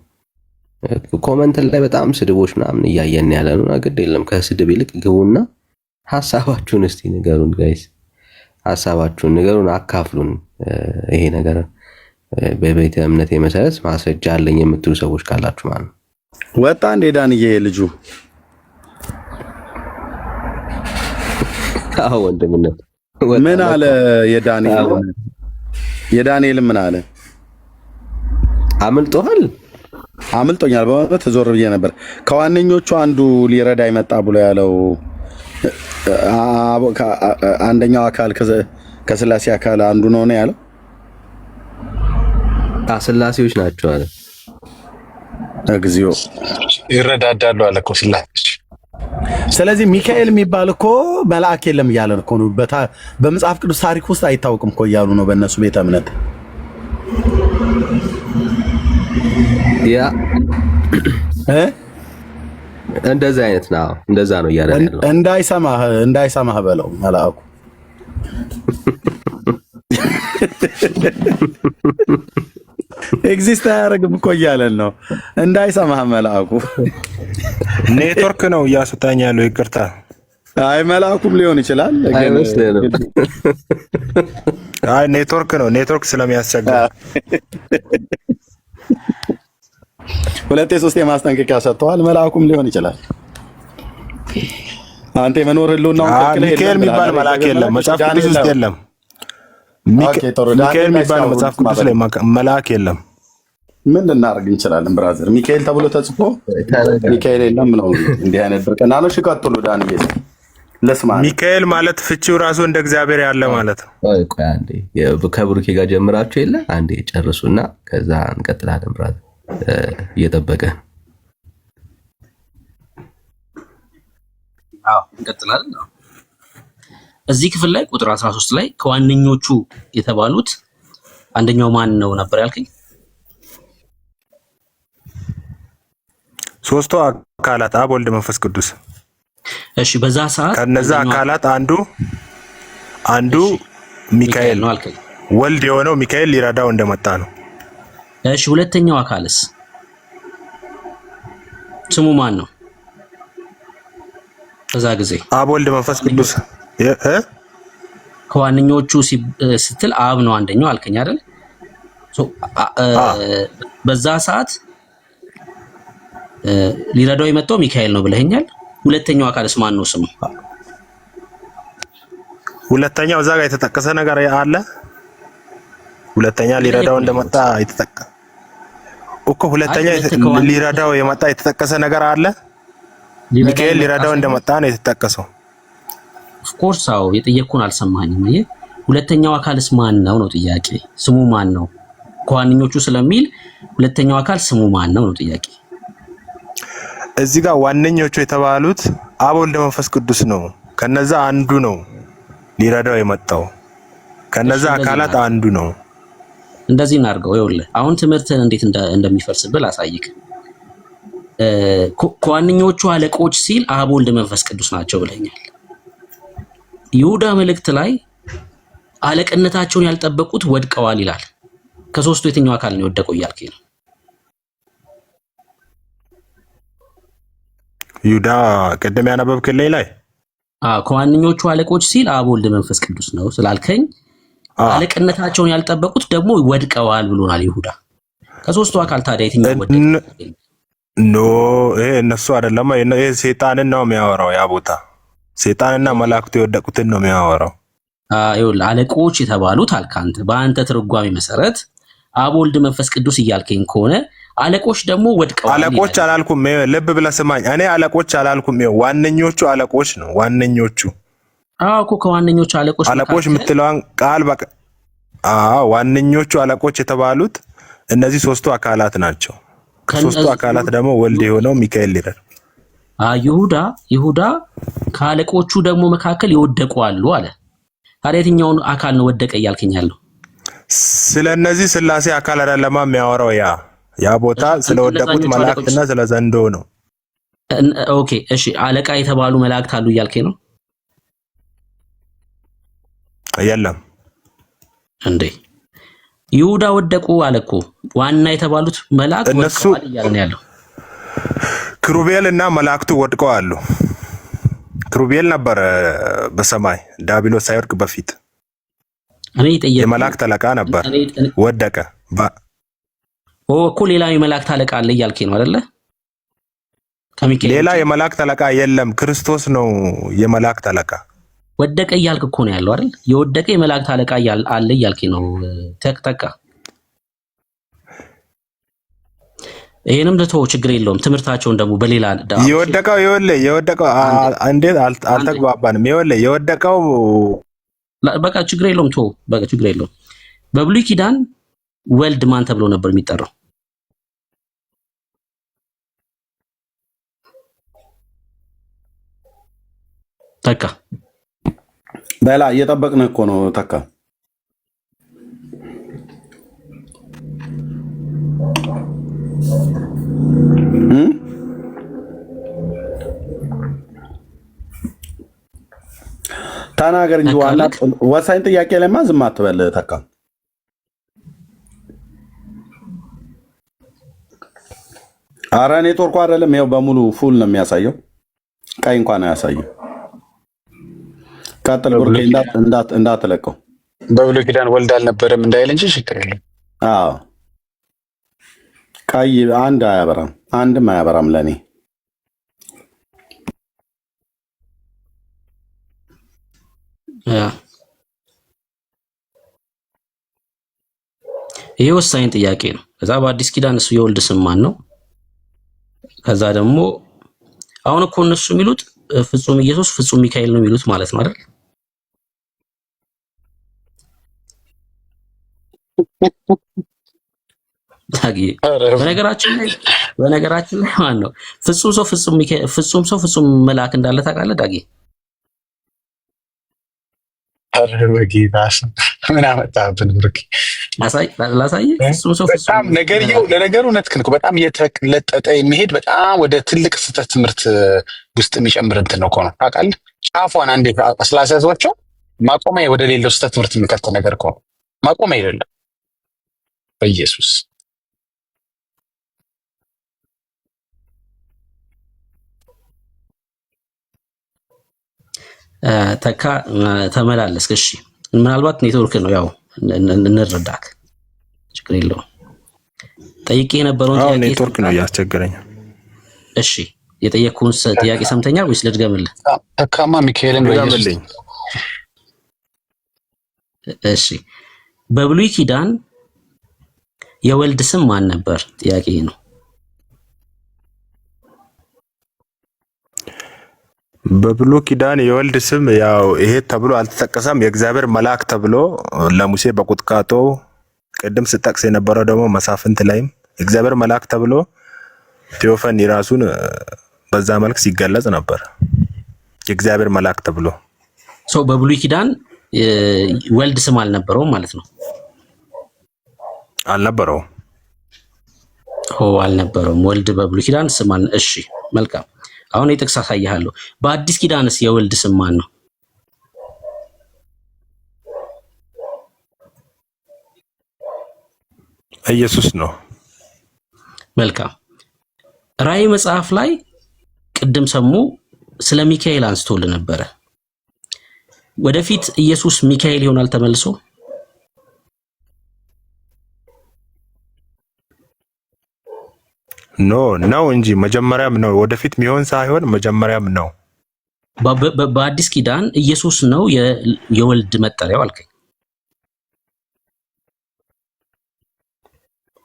ኮሜንት ላይ በጣም ስድቦች ምናምን እያየን ያለ ነው። ግድ የለም ከስድብ ይልቅ ግቡና ሐሳባችሁን እስቲ ንገሩን ጋይስ፣ ሐሳባችሁን ንገሩን፣ አካፍሉን። ይሄ ነገር በቤተ እምነቴ መሰረት ማስረጃ አለኝ የምትሉ ሰዎች ካላችሁ ማለት ነው። ወጣ እንደ ዳንዬ ልጁ አዎ ወንድምነት ምን አለ? የዳንኤል ምን አለ? አምልጦሃል? አምልጦኛል። በእውነት ዞር ብዬ ነበር። ከዋነኞቹ አንዱ ሊረዳ ይመጣ ብሎ ያለው አንደኛው አካል ከስላሴ አካል አንዱ ነው ያለው። ስላሴዎች ናቸው አለ። እግዚኦ ይረዳዳሉ አለ እኮ ስላሴዎች። ስለዚህ ሚካኤል የሚባል እኮ መልአክ የለም እያለ እኮ ነው። በመጽሐፍ ቅዱስ ታሪክ ውስጥ አይታወቅም እኮ እያሉ ነው በእነሱ ቤተ እምነት። ያ እንደዛ አይነት ነው፣ እንደዛ ነው እያለ ያለው። እንዳይሰማህ በለው መልአኩ። ኤግዚስት አያደርግም እኮ እያለን ነው። እንዳይሰማህ መልአኩ። ኔትወርክ ነው እያስወጣኝ ያለው። ይቅርታ። አይ መልአኩም ሊሆን ይችላል። አይ ኔትወርክ ነው። ኔትወርክ ስለሚያስቸግር ሁለቴ ሶስቴ ማስጠንቀቂያ ሰጥተዋል። መልአኩም ሊሆን ይችላል። አንተ የመኖር ህልውናውን ሚካኤል የሚባል መልአክ የለም፣ መጽሐፍ ቅዱስ ውስጥ የለም። ሚካኤል የሚባል መጽሐፍ ቅዱስ ላይ መልአክ የለም። ምን ልናደርግ እንችላለን ብራዘር? ሚካኤል ተብሎ ተጽፎ ሚካኤል የለም ነው። እንዲህ አይነት ድርቅና ነው። እሺ ቀጥሉ ዳንኤል። ለስማ ሚካኤል ማለት ፍቺው ራሱ እንደ እግዚአብሔር ያለ ማለት ነው። ቆይ አንዴ ከብሩኬ ጋር ጀምራችሁ የለ አንዴ ጨርሱና ከዛ እንቀጥላለን ብራዘር። እየጠበቀ እንቀጥላለን። እዚህ ክፍል ላይ ቁጥር 13 ላይ ከዋነኞቹ የተባሉት አንደኛው ማን ነው ነበር ያልከኝ? ሶስቱ አካላት አብ፣ ወልድ፣ መንፈስ ቅዱስ። እሺ በዛ ሰዓት ከነዛ አካላት አንዱ ሚካኤል ነው አልከኝ። ወልድ የሆነው ሚካኤል ሊረዳው እንደመጣ ነው። እሺ ሁለተኛው አካልስ ስሙ ማን ነው? በዛ ጊዜ አብ፣ ወልድ፣ መንፈስ ቅዱስ። ከዋነኞቹ ስትል አብ ነው አንደኛው አልከኝ አይደል? በዛ ሰዓት ሊረዳው የመጣው ሚካኤል ነው ብለኸኛል። ሁለተኛው አካልስ ማን ነው ስሙ? ሁለተኛው እዛ ጋር የተጠቀሰ ነገር አለ። ሁለተኛ ሊረዳው እንደመጣ የተጠቀሰ እኮ ሁለተኛ ሊረዳው የመጣ የተጠቀሰ ነገር አለ። ሚካኤል ሊረዳው እንደመጣ ነው የተጠቀሰው። ኦፍ ኮርስ አዎ፣ የጠየቅኩን አልሰማኸኝም። ይሄ ሁለተኛው አካልስ ማን ነው ነው ጥያቄ። ስሙ ማን ነው? ከዋነኞቹ ስለሚል ሁለተኛው አካል ስሙ ማን ነው ነው ጥያቄ። እዚህ ጋር ዋነኞቹ የተባሉት አብ፣ ወልድ፣ መንፈስ ቅዱስ ነው። ከነዛ አንዱ ነው ሊረዳው የመጣው። ከነዛ አካላት አንዱ ነው። እንደዚህ እናድርገው። ይኸውልህ አሁን ትምህርትን እንዴት እንደሚፈርስብል አሳይክ። ከዋነኞቹ አለቆች ሲል አብ፣ ወልድ፣ መንፈስ ቅዱስ ናቸው ብለኛል። ይሁዳ መልእክት ላይ አለቅነታቸውን ያልጠበቁት ወድቀዋል ይላል። ከሶስቱ የትኛው አካል ነው የወደቀው እያልከኝ ነው? ይሁዳ ቅድም ያነበብክልኝ ላይ ከዋነኞቹ አለቆች ሲል አብ ወልድ መንፈስ ቅዱስ ነው ስላልከኝ አለቅነታቸውን ያልጠበቁት ደግሞ ወድቀዋል ብሎናል ይሁዳ። ከሶስቱ አካል ታዲያ የትኛው ወደቀ? ኖ ይሄ እነሱ አይደለም። ይሄ ሰይጣንን ነው የሚያወራው። ያ ቦታ ሰይጣንና መላእክቱ የወደቁትን ነው የሚያወራው። ይኸውልህ አለቆች የተባሉት አልካንተ በአንተ ትርጓሜ መሰረት አብ ወልድ መንፈስ ቅዱስ እያልከኝ ከሆነ አለቆች ደግሞ ወድቀዋል። አለቆች አላልኩም። ልብ ብለህ ስማኝ። እኔ አለቆች አላልኩም። ዋነኞቹ አለቆች ነው። ዋነኞቹ እኮ ከዋነኞቹ አለቆች የምትለዋን ቃል በቃ ዋነኞቹ አለቆች የተባሉት እነዚህ ሶስቱ አካላት ናቸው። ከሶስቱ አካላት ደግሞ ወልድ የሆነው ሚካኤል ይላል። ይሁዳ ከአለቆቹ ደግሞ መካከል ይወደቁ አሉ አለ። ታዲያ የትኛውን አካል ነው ወደቀ እያልከኝ ያለው? ስለነዚህ ስላሴ አካል አይደለም የሚያወራው። ያ ቦታ ስለወደቁት መላእክትና ስለ ዘንዶ ነው። ኦኬ እሺ፣ አለቃ የተባሉ መላእክት አሉ እያልከኝ ነው? የለም እንዴ ይሁዳ ወደቁ አለኮ። ዋና የተባሉት መላእክት ወድቀዋል እያልን ያለው ክሩቤል እና መላእክቱ ወድቀው አሉ። ክሩቤል ነበር በሰማይ ዳቢሎስ ሳይወድቅ በፊት የመላእክት አለቃ ነበር፣ ወደቀ። እኮ ሌላ የመላእክት አለቃ አለ እያልከኝ ነው አይደለ? ሌላ የመላእክት አለቃ የለም፣ ክርስቶስ ነው የመላእክት አለቃ። ወደቀ እያልክ እኮ ነው ያለው አይደል? የወደቀ የመላእክት አለቃ አለ እያልከኝ ነው። ተክተካ ይሄንም ለተው ችግር የለውም። ትምህርታቸውን ደግሞ በሌላ የወደቀው እንዴት አልተግባባንም? የወደቀው በቃ ችግር የለውም። ተው በቃ ችግር የለውም። በብሉይ ኪዳን ወልድ ማን ተብሎ ነበር የሚጠራው? ተካ በላ እየጠበቅን እኮ ነው። ተካ ተናገር እንጂ ዋና ወሳኝ ጥያቄ ላይ ዝም አትበል። ተካ ኧረ ኔትወርኩ አይደለም ይኸው በሙሉ ፉል ነው የሚያሳየው፣ ቀይ እንኳን አያሳየው። ቀጥል ብሩኬ፣ እንዳትለቀው። በብሉይ ኪዳን ወልድ አልነበረም እንዳይል እንጂ ችግር የለም። አዎ ቀይ አንድም አያበራም ለኔ። ይሄ ወሳኝ ጥያቄ ነው። ከዛ በአዲስ ኪዳን እሱ የወልድ ስም ማን ነው? ከዛ ደግሞ አሁን እኮ እነሱ የሚሉት ፍጹም ኢየሱስ ፍጹም ሚካኤል ነው የሚሉት ማለት ነው አይደል? ታጊ በነገራችን ላይ ማን ነው ፍጹም ሰው ፍጹም መልአክ እንዳለ ታውቃለህ ዳጊ? በጌታስ ምን አመጣብን ብሩክ? ላሳይ ፍጹም ሰው በጣም ለነገሩ እውነትህን እኮ በጣም እየተለጠጠ የሚሄድ በጣም ወደ ትልቅ ስህተት ትምህርት ውስጥ የሚጨምር እንትን ነው እኮ ነው ታውቃለህ። ጫፏን አንዴ ስላስያዟቸው ማቆሚያ ወደ ሌለው ስህተት ትምህርት የሚከተል ነገር እኮ ነው። ማቆሚያ አይደለም በኢየሱስ ተካ ተመላለስክ። እሺ ምናልባት ኔትወርክ ነው ያው እንረዳክ፣ ችግር የለውም። ጠይቄ የነበረውን ጥያቄ ኔትወርክ ነው ያስቸገረኝ። እሺ የጠየቅኩህን ጥያቄ ሰምተኛል ወይስ ልድገምልህ? ተካማ ሚካኤልን ልድገምልኝ። እሺ በብሉይ ኪዳን የወልድ ስም ማን ነበር? ጥያቄ ነው። በብሉይ ኪዳን የወልድ ስም ያው ይሄ ተብሎ አልተጠቀሰም። የእግዚአብሔር መልአክ ተብሎ ለሙሴ በቁጥቋጦ ቅድም ስጠቅስ የነበረው ደግሞ መሳፍንት ላይም የእግዚአብሔር መልአክ ተብሎ ቴዎፈኒ ራሱን በዛ መልክ ሲገለጽ ነበር። የእግዚአብሔር መልአክ ተብሎ ሰው በብሉይ ኪዳን ወልድ ስም አልነበረውም ማለት ነው። አልነበረውም። አልነበረውም ወልድ በብሉይ ኪዳን ስም አለ። እሺ መልካም። አሁን የጥቅስ አሳይሃለሁ። በአዲስ ኪዳንስ የወልድ ስም ማን ነው? ኢየሱስ ነው። መልካም። ራእይ መጽሐፍ ላይ ቅድም ሰሙ ስለ ሚካኤል አንስቶልን ነበረ። ወደፊት ኢየሱስ ሚካኤል ይሆናል ተመልሶ? ነው እንጂ መጀመሪያም ነው። ወደፊት የሚሆን ሳይሆን መጀመሪያም ነው። በአዲስ ኪዳን ኢየሱስ ነው የወልድ መጠሪያው አልከኝ።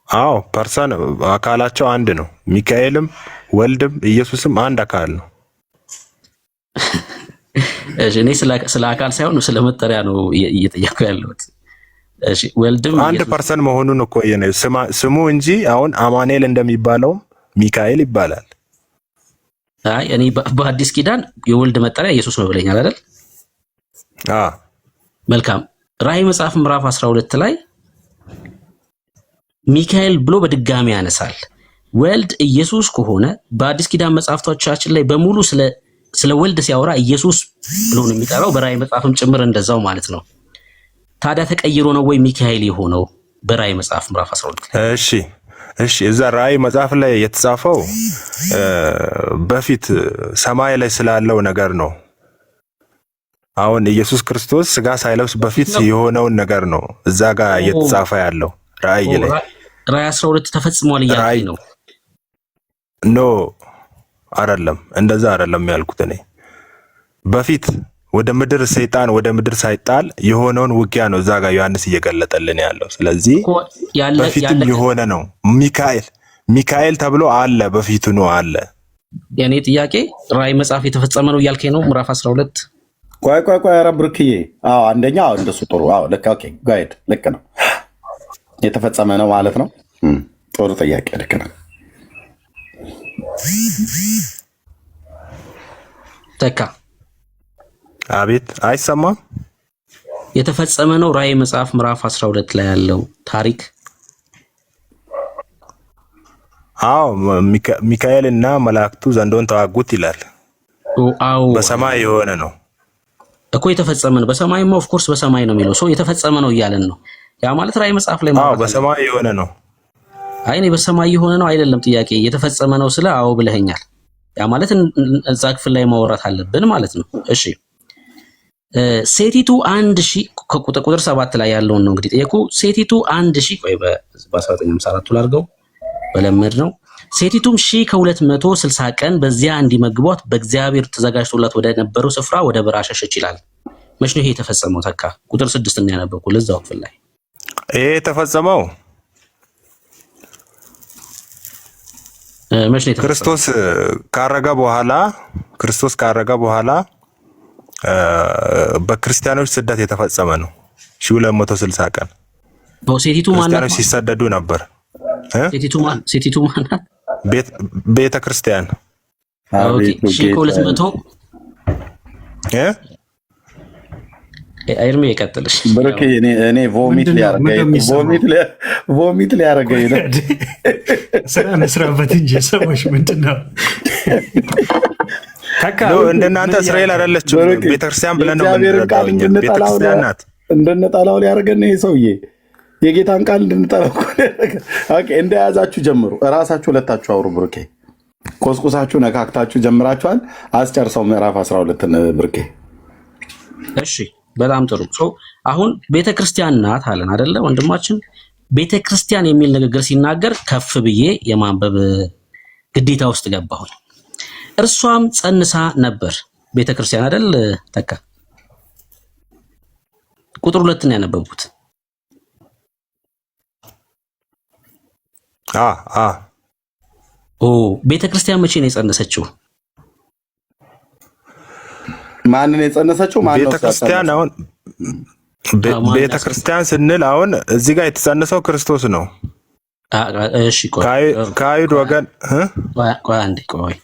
አዎ ፐርሰን አካላቸው አንድ ነው። ሚካኤልም ወልድም ኢየሱስም አንድ አካል ነው። እኔ ስለ አካል ሳይሆን ስለ መጠሪያ ነው እየጠየኩ ያለሁት። እሺ ወልድም አንድ ፐርሰን መሆኑን እኮ ስሙ እንጂ አሁን አማኑኤል እንደሚባለው ሚካኤል ይባላል። አይ እኔ በአዲስ ኪዳን የወልድ መጠሪያ ኢየሱስ ነው ብለኛል አይደል? መልካም። ራዕይ መጽሐፍ ምዕራፍ 12 ላይ ሚካኤል ብሎ በድጋሚ ያነሳል። ወልድ ኢየሱስ ከሆነ በአዲስ ኪዳን መጽሐፍቶቻችን ላይ በሙሉ ስለ ወልድ ሲያወራ ኢየሱስ ብሎ ነው የሚጠራው። በራዕይ መጽሐፍም ጭምር እንደዛው ማለት ነው። ታዲያ ተቀይሮ ነው ወይ ሚካኤል የሆነው በራዕይ መጽሐፍ ምዕራፍ 12 ላይ? እሺ እዛ ራዕይ መጽሐፍ ላይ የተጻፈው በፊት ሰማይ ላይ ስላለው ነገር ነው። አሁን ኢየሱስ ክርስቶስ ስጋ ሳይለብስ በፊት የሆነውን ነገር ነው እዛ ጋር እየተጻፈ ያለው ራዕይ ላይ። ራዕይ 12 ተፈጽሟል እያልኩኝ ነው። ኖ አይደለም፣ እንደዛ አይደለም ያልኩት እኔ። በፊት ወደ ምድር ሰይጣን ወደ ምድር ሳይጣል የሆነውን ውጊያ ነው እዛ ጋር ዮሐንስ እየገለጠልን ያለው። ስለዚህ በፊትም የሆነ ነው። ሚካኤል ተብሎ አለ፣ በፊቱ ነው አለ። የኔ ጥያቄ ራዕይ መጽሐፍ የተፈጸመ ነው እያልከኝ ነው ምዕራፍ 12? ቆይ ኧረ ብርክዬ፣ አንደኛ እንደሱ ጥሩ። ልክ ኦኬ፣ ጋይድ ልክ ነው። የተፈጸመ ነው ማለት ነው። ጥሩ ጥያቄ፣ ልክ ነው። ተካ አቤት፣ አይሰማም? የተፈጸመ ነው ራዕይ መጽሐፍ ምዕራፍ 12 ላይ ያለው ታሪክ። አዎ ሚካኤል እና መላእክቱ ዘንዶን ተዋጉት ይላል። አዎ በሰማይ የሆነ ነው እኮ የተፈጸመ ነው። በሰማይማ ኦፍ ኮርስ በሰማይ ነው የሚለው ሰው የተፈጸመ ነው እያለን ነው። ያ ማለት ራዕይ መጽሐፍ ላይ ማለት በሰማይ የሆነ ነው። አይ እኔ በሰማይ የሆነ ነው አይደለም ጥያቄ። የተፈጸመ ነው ስለ አዎ ብለኸኛል። ያ ማለት እዛ ክፍል ላይ ማውራት አለብን ማለት ነው። እሺ ሴቲቱ 1000 ቁጥር 7 ላይ ያለውን ነው እንግዲህ ጠየቁ። ሴቲቱ 1000 ቆይ በ1954 ላድርገው በለመድ ነው። ሴቲቱም 1260 ቀን በዚያ እንዲመግቧት በእግዚአብሔር ተዘጋጅቶላት ወደ ነበረው ስፍራ ወደ በረሃ ሸሸች ይላል። መች ነው ይሄ የተፈጸመው? ተካ ቁጥር 6 እና ያነበብኩ ለዛው ክፍል ላይ ይሄ የተፈጸመው መች ነው? ክርስቶስ ካረገ በኋላ በክርስቲያኖች ስደት የተፈጸመ ነው። 1260 ቀን ሴቲቱ ክርስቲያኖች ሲሰደዱ ነበር። ሴቲቱ ማናት? ቤተ ክርስቲያን። ኦኬ 1200 አይርሜ ይቀጥልሽ። ብሩክ እኔ ቮሚት ሊያረገኝ ነው። ስራ መስራበት እንጂ ሰዎች ምንድነው? እንደናንተ እስራኤል አይደለችም። ቤተክርስቲያን ብለን ነው የምንረዳው። ቤተክርስቲያን ናት። እንድንጠላው ሊያደርገን ይሄ ሰውዬ የጌታን ቃል እንድንጠላው ኦኬ፣ እንደያዛችሁ ጀምሩ። እራሳችሁ ሁለታችሁ አውሩ። ብሩኬ ቆስቁሳችሁ ነካክታችሁ ጀምራችኋል። አስጨርሰው ምዕራፍ 12ን ብሩኬ። እሺ በጣም ጥሩ። አሁን ቤተክርስቲያን ናት አለን አይደለ ወንድማችን? ቤተክርስቲያን የሚል ንግግር ሲናገር ከፍ ብዬ የማንበብ ግዴታ ውስጥ ገባሁኝ። እርሷም ጸንሳ ነበር። ቤተክርስቲያን አይደል ተካ? ቁጥር 2 ነው ያነበብኩት። ቤተክርስቲያን መቼ ነው የጸነሰችው? ማንን የጸነሰችው? ቤተክርስቲያን አሁን ቤተክርስቲያን ስንል አሁን እዚህ ጋር የተጸነሰው ክርስቶስ ነው። እሺ ከአይሁድ ወገን ቆይ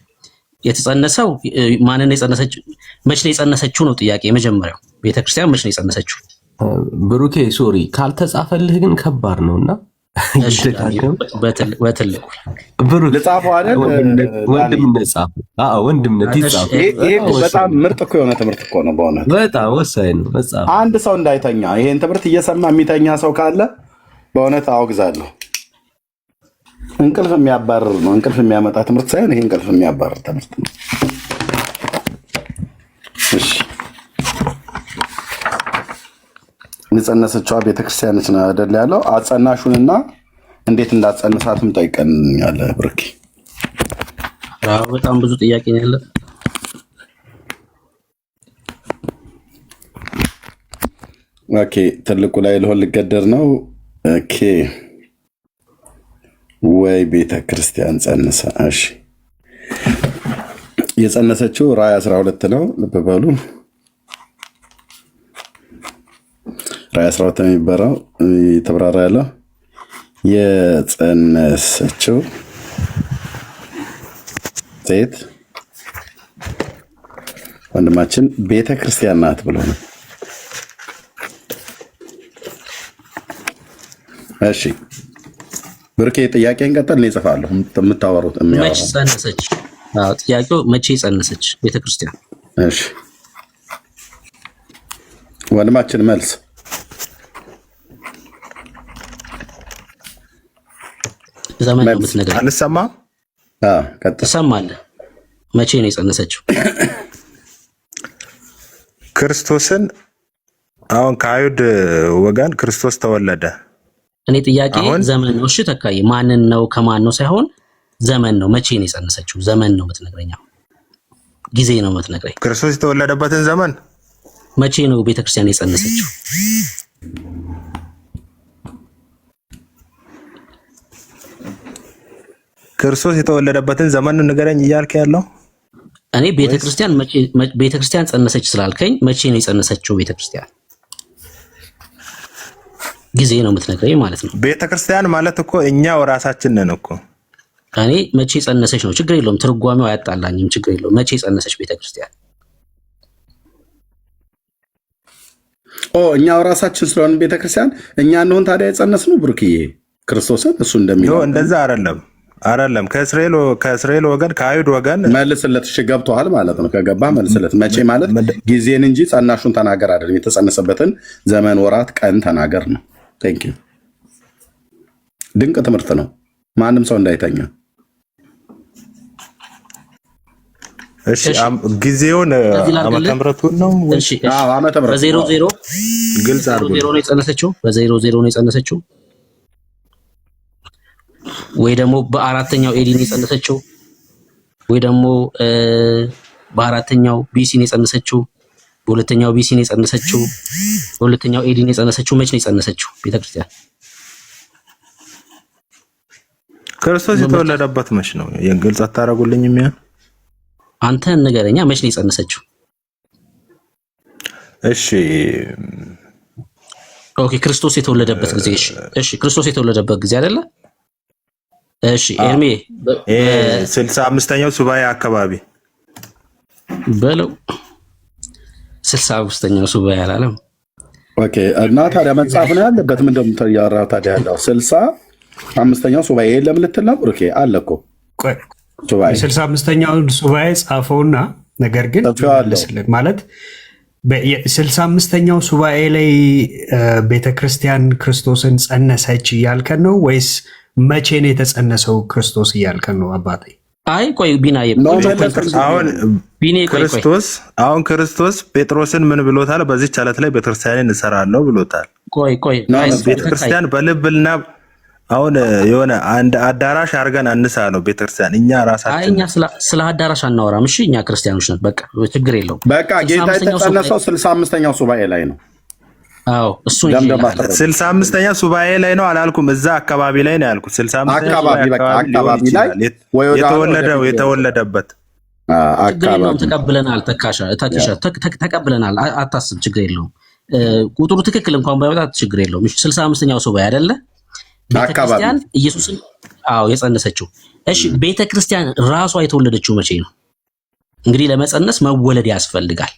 የተጸነሰው ማንን የጸነሰችው? መቼ ነው የጸነሰችው ነው ጥያቄ። የመጀመሪያው ቤተክርስቲያን መቼ ነው የጸነሰችው? ብሩኬ ሶሪ ካልተጻፈልህ ግን ከባድ ነውና በትልቁ ልጻፈው አይደል? ወንድምነት ይጻፍ። ይሄ በጣም ምርጥ እኮ የሆነ ትምህርት እኮ ነው በእውነት በጣም ወሳኝ ነው። አንድ ሰው እንዳይተኛ ይሄን ትምህርት እየሰማ የሚተኛ ሰው ካለ በእውነት አወግዛለሁ። እንቅልፍ የሚያባርር ነው። እንቅልፍ የሚያመጣ ትምህርት ሳይሆን ይሄ እንቅልፍ የሚያባርር ትምህርት ነው። የጸነሰችዋ ቤተክርስቲያን ነች ነው አይደል ያለው። አጸናሹንና እንዴት እንዳጸነሳትም ጠይቀኛል ብርኪ። በጣም ብዙ ጥያቄ ነው ያለ። ኦኬ ትልቁ ላይ ልሆን ልገደር ነው። ኦኬ ወይ ቤተክርስቲያን ጸነሰ። እሺ የጸነሰችው ራዕይ 12 ነው። ልብ በሉ ራዕይ 12 የሚባለው ተብራራ ያለው የጸነሰችው ሴት ወንድማችን ቤተክርስቲያን ናት ብሎ ነው። እሺ ብርኬ ጥያቄን ቀጠል ነው ይጽፋለሁ። የምታወሩት መቼ ጸነሰች? ጥያቄው መቼ ጸነሰች ቤተክርስቲያን? እሺ ወንድማችን መልስ ዘመን ነው የምትነግረኝ። አልሰማም። ትሰማለህ? መቼ ነው የጸነሰችው? ክርስቶስን አሁን ከአይሁድ ወገን ክርስቶስ ተወለደ። እኔ ጥያቄ ዘመን ነው። እሺ ተካይ ማንን ነው ከማን ነው ሳይሆን ዘመን ነው። መቼ ነው የጸነሰችው? ዘመን ነው የምትነግረኝ። ጊዜ ነው የምትነግረኝ። ክርስቶስ የተወለደበትን ዘመን መቼ ነው ቤተክርስቲያን የጸነሰችው? ክርስቶስ የተወለደበትን ዘመን ንገረኝ እያልክ ያለው? እኔ ቤተክርስቲያን ጸነሰች ስላልከኝ መቼ ነው የጸነሰችው ቤተክርስቲያን? ጊዜ ነው የምትነግረኝ ማለት ነው። ቤተክርስቲያን ማለት እኮ እኛው ራሳችን ነን እኮ። እኔ መቼ ጸነሰች ነው፣ ችግር የለውም። ትርጓሜው አያጣላኝም፣ ችግር የለውም። መቼ ጸነሰች ቤተክርስቲያን? እኛው ራሳችን ስለሆነ ቤተክርስቲያን እኛ እንደሆን ታዲያ የጸነስነው ብሩክዬ ክርስቶስን እሱ እንደሚለው እንደዛ አይደለም። ከእስራኤል ወገን ከአይሁድ ወገን መልስለት። እሺ ገብቶሃል ማለት ነው። ከገባ መልስለት። መቼ ማለት ጊዜን እንጂ ጸናሹን ተናገር አይደለም። የተጸነሰበትን ዘመን፣ ወራት፣ ቀን ተናገር ነው። ቴንክ ዩ። ድንቅ ትምህርት ነው። ማንም ሰው እንዳይተኛ። እሺ ጊዜውን ዓመተ ምሕረቱን ነው እሺ ዓመተ ምሕረት በ00 ግልጽ አድርጎ ነው የጸነሰችው። በ00 ነው የጸነሰችው ወይ ደግሞ በአራተኛው ኤዲ ነው የጸነሰችው ወይ ደግሞ በአራተኛው ቢሲ ነው የጸነሰችው፣ በሁለተኛው ቢሲ ነው የጸነሰችው፣ በሁለተኛው ኤዲ ነው የጸነሰችው። መቼ ነው የጸነሰችው ቤተክርስቲያን? ክርስቶስ የተወለደበት መች ነው? የግልጽ አታረጉልኝም? ያን አንተ ንገረኛ፣ መቼ ነው የጸነሰችው? እሺ ኦኬ፣ ክርስቶስ የተወለደበት ጊዜ። እሺ ክርስቶስ የተወለደበት ጊዜ አይደለ? እሺ ኤርሜ 65ኛው ሱባኤ አካባቢ በለው። 65ኛው ሱባኤ አላለም። ኦኬ እና ታዲያ መጽሐፍ ነው ያለበት። ምን እንደምታያራ ታዲያ ያለው 65ኛው ሱባኤ የለም ልትል ነው? ኦኬ አለ እኮ ሱባኤ 65ኛው ሱባኤ ጻፈውና ነገር ግን ማለት በ65ኛው ሱባኤ ላይ ቤተክርስቲያን ክርስቶስን ጸነሰች እያልከን ነው ወይስ መቼ ነው የተጸነሰው ክርስቶስ እያልከን ነው አባቴ? አይ ቆይ ቢናዬ፣ አሁን ክርስቶስ ጴጥሮስን ምን ብሎታል? በዚህ ቻለት ላይ ቤተክርስቲያንን እሰራለሁ ብሎታል። ቆይ ቤተክርስቲያን በልብልና አሁን የሆነ አንድ አዳራሽ አድርገን አንሳለው ቤተክርስቲያን እኛ ራሳችን። አይ እኛ ስለ አዳራሽ አናወራም። እሺ እኛ ክርስቲያኖች ነን። በቃ ችግር የለውም። በቃ ጌታ የተጸነሰው 65ኛው ሱባኤ ላይ ነው። አዎ እሱ 65ኛው ሱባኤ ላይ ነው አላልኩም። እዛ አካባቢ ላይ ነው ያልኩት። 65ኛው አካባቢ ላይ የተወለደበት አካባቢ ተቀብለናል። ተቀብለናል። አታስብ፣ ችግር የለውም። ቁጥሩ ትክክል እንኳን ባይወጣ ችግር የለውም። 65ኛው ሱባኤ አይደለ ቤተክርስቲያን ኢየሱስን የጸነሰችው? እሺ ቤተክርስቲያን ራሷ የተወለደችው መቼ ነው? እንግዲህ ለመጸነስ መወለድ ያስፈልጋል።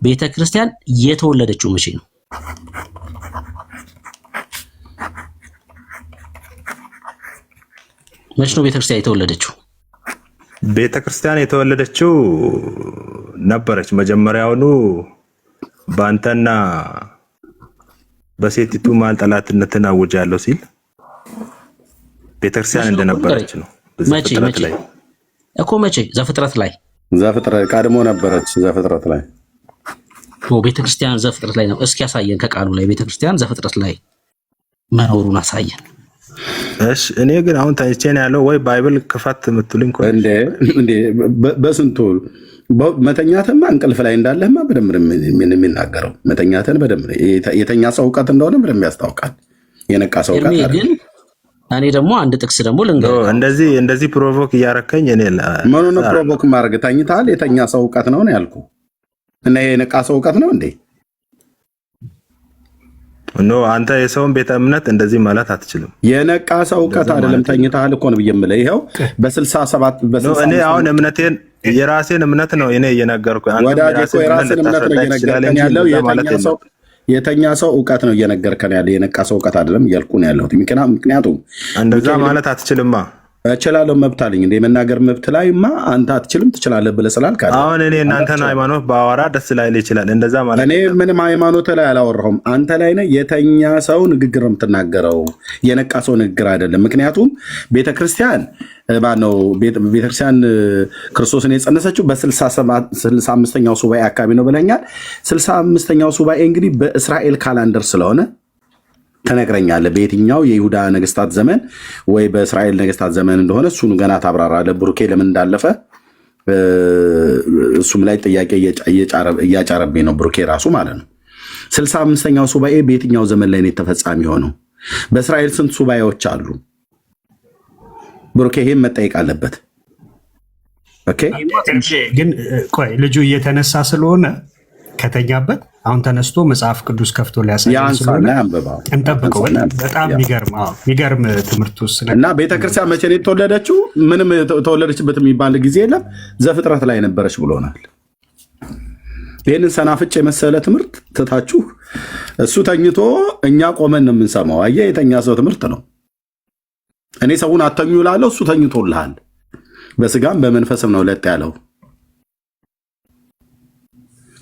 ቤተክርስቲያን የተወለደችው መቼ ነው? መቼ ነው ቤተክርስቲያን የተወለደችው? ቤተክርስቲያን የተወለደችው ነበረች መጀመሪያውኑ በአንተና በሴቲቱ መሀል ጠላትነትን አውጃለሁ ሲል ቤተክርስቲያን እንደነበረች ነው። መቼ እኮ መቼ? ዘፍጥረት ላይ ቀድሞ ነበረች። ዘፍጥረት ላይ ቤተክርስቲያን ዘፍጥረት ላይ ነው። እስኪ ያሳየን ከቃሉ ላይ ቤተክርስቲያን ዘፍጥረት ላይ መኖሩን አሳየን። እሺ እኔ ግን አሁን ታይቼን ያለው ወይ ባይብል ክፈት የምትሉኝ እንዴ በስንቱ መተኛትማ እንቅልፍ ላይ እንዳለህማ በደንብ የሚናገረው መተኛትን በደንብ የተኛ ሰው እውቀት እንደሆነ በደንብ ያስታውቃል። የነቃ ሰው እውቀት አይደል? እኔ ደግሞ አንድ ጥቅስ ደግሞ ልንገርህ። እንደዚህ ፕሮቮክ እያረከኝ እኔ ምን ነው ፕሮቮክ ማድረግ? ተኝተሃል? የተኛ ሰው እውቀት ነው ያልኩ እና የነቃ ሰው እውቀት ነው እንዴ? ኖ አንተ የሰውን ቤተ እምነት እንደዚህ ማለት አትችልም። የነቃ ሰው እውቀት አይደለም። ተኝተሃል እኮ ነው ብዬምልህ። ይኸው በ67 እኔ አሁን እምነቴን የራሴን እምነት ነው እኔ እየነገርኩ ወዳጅ እኮ የራሴን እምነት ነው እየነገርከን ያለው። የተኛ ሰው እውቀት ነው እየነገርከን ያለው። የነቃ ሰው እውቀት አይደለም እያልኩ ነው ያለሁት። ምክንያቱም እንደዛ ማለት አትችልማ። እችላለሁ፣ መብት አለኝ። እንደ መናገር መብት ላይማ አንተ አትችልም ትችላለህ ብለህ ስላልክ አሁን እኔ እናንተን ሃይማኖት ባወራ ደስ ላይል ይችላል። እንደዛ ማለት እኔ ምንም ሃይማኖት ላይ አላወራሁም። አንተ ላይ ነህ። የተኛ ሰው ንግግር ነው የምትናገረው፣ የነቃ ሰው ንግግር አይደለም። ምክንያቱም ቤተክርስቲያን ማነው ቤተክርስቲያን ክርስቶስን የጸነሰችው በ65ኛው ሱባኤ አካባቢ ነው ብለኛል። 65ኛው ሱባኤ እንግዲህ በእስራኤል ካላንደር ስለሆነ ተነግረኛለህ። በየትኛው የይሁዳ ነገስታት ዘመን ወይ በእስራኤል ነገስታት ዘመን እንደሆነ እሱን ገና ታብራራለህ። ብሩኬ ለምን እንዳለፈ እሱም ላይ ጥያቄ እያጫረብኝ ነው ብሩኬ ራሱ ማለት ነው። 65ኛው ሱባኤ በየትኛው ዘመን ላይ ነው የተፈጻሚ ሆነው? በእስራኤል ስንት ሱባኤዎች አሉ? ብሩኬ ይሄን መጠየቅ አለበት። ኦኬ ግን ቆይ ልጁ እየተነሳ ስለሆነ ከተኛበት አሁን ተነስቶ መጽሐፍ ቅዱስ ከፍቶ ሊያሳየን ስለሆነ እንጠብቀው። በጣም የሚገርም ትምህርት ውስጥ እና ቤተክርስቲያን መቼ ነው የተወለደችው? ምንም ተወለደችበት የሚባል ጊዜ የለም። ዘፍጥረት ላይ ነበረች ብሎናል። ይህንን ሰናፍጭ የመሰለ ትምህርት ትታችሁ እሱ ተኝቶ እኛ ቆመን ነው የምንሰማው። አየህ፣ የተኛ ሰው ትምህርት ነው። እኔ ሰውን አተኙ እላለሁ፣ እሱ ተኝቶልሃል። በስጋም በመንፈስም ነው ለጥ ያለው።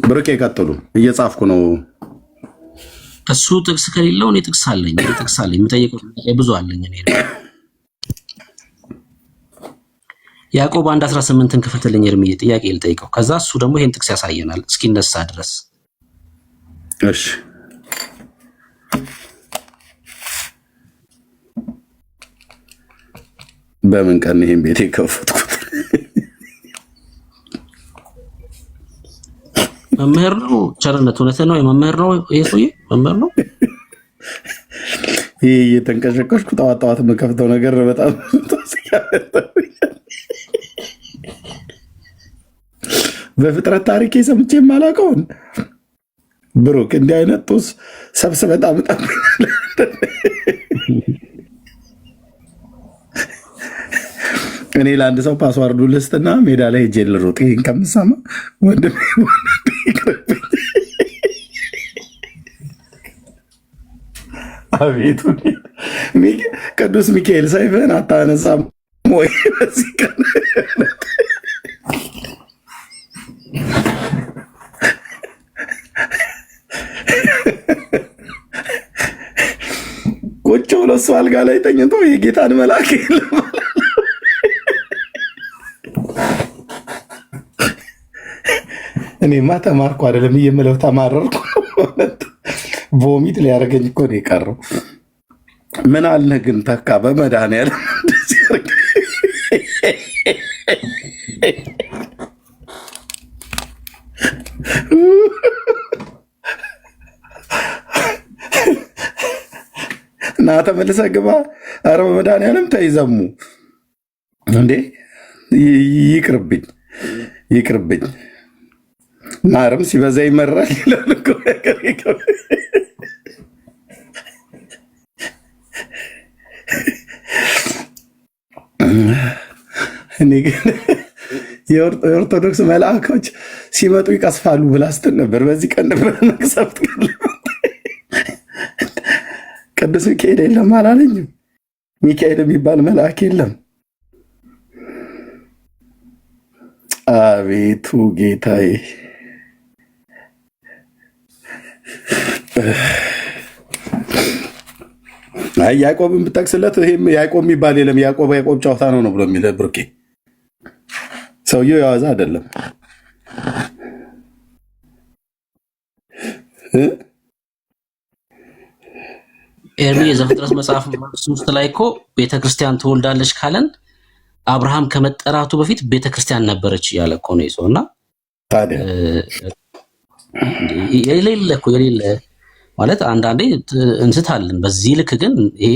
ብሩኬ ቀጥሉ፣ እየጻፍኩ ነው። እሱ ጥቅስ ከሌለው እኔ ጥቅስ አለኝ የምጠይቀው ብዙ አለኝ። እኔ ያዕቆብ 1:18 ክፍትልኝ እርምዬ ጥያቄ ልጠይቀው፣ ከዛ እሱ ደግሞ ይሄን ጥቅስ ያሳየናል እስኪነሳ ድረስ። እሺ በምን ቀን ይሄን ቤት የከፈትኩት? መምህር ነው። ቸርነት እውነትህ ነው። የመምህር ነው። ይሄ ሰውዬ መምህር ነው። ይሄ እየተንቀሸቀሽኩ ጠዋት የምከፍተው ነገር በጣም በፍጥረት ታሪክ ሰምቼ የማላውቀውን ብሩክ እንዲህ አይነት ጦስ ሰብስበህ በጣም እኔ ለአንድ ሰው ፓስዋርዱ ልስጥና ሜዳ ላይ ሄጄ ልሩጥ። ይህን ከምሰማ ወንድሜ አቤቱ ቅዱስ ሚካኤል ሰይፍህን አታነሳም ወይ? በዚህ ቀን ቁጭ ብሎ እሱ አልጋ ላይ ተኝቶ የጌታን መልአክ የለም። እኔማ ተማርኩ አይደለም እየምለው ተማረርኩ። ቮሚት ሊያደርገኝ እኮ ነው የቀረው። ምን አልነህ ግን ተካ በመድኃኒዓለም እና ተመልሰህ ግባ። ኧረ በመድኃኒዓለም ተይዘሙ እንዴ! ይቅርብኝ። ማርም ሲበዛ ይመራል ይላል እኮ ነገር። እኔ ግን የኦርቶዶክስ መልአኮች ሲመጡ ይቀስፋሉ ብላ ስትል ነበር። በዚህ ቀን ነበር መቅሰፍት ቅዱስ ሚካኤል የለም አላለኝም? ሚካኤል የሚባል መልአክ የለም። አቤቱ ጌታዬ፣ ያዕቆብን ብጠቅስለት ይሄም ያዕቆብ የሚባል የለም። ያዕቆብ ጨዋታ ነው ብሎ የሚል ብሩኬ፣ ሰውየው የዋዛ አይደለም። ኤርሚ የዘፍጥረት መጽሐፍ 3 ላይ እኮ ቤተክርስቲያን ትወልዳለች ካለን አብርሃም ከመጠራቱ በፊት ቤተክርስቲያን ነበረች እያለ እኮ ነው ይዞና ታዲያ የሌለ ማለት አንዳንዴ እንስታለን። በዚህ ልክ ግን ይሄ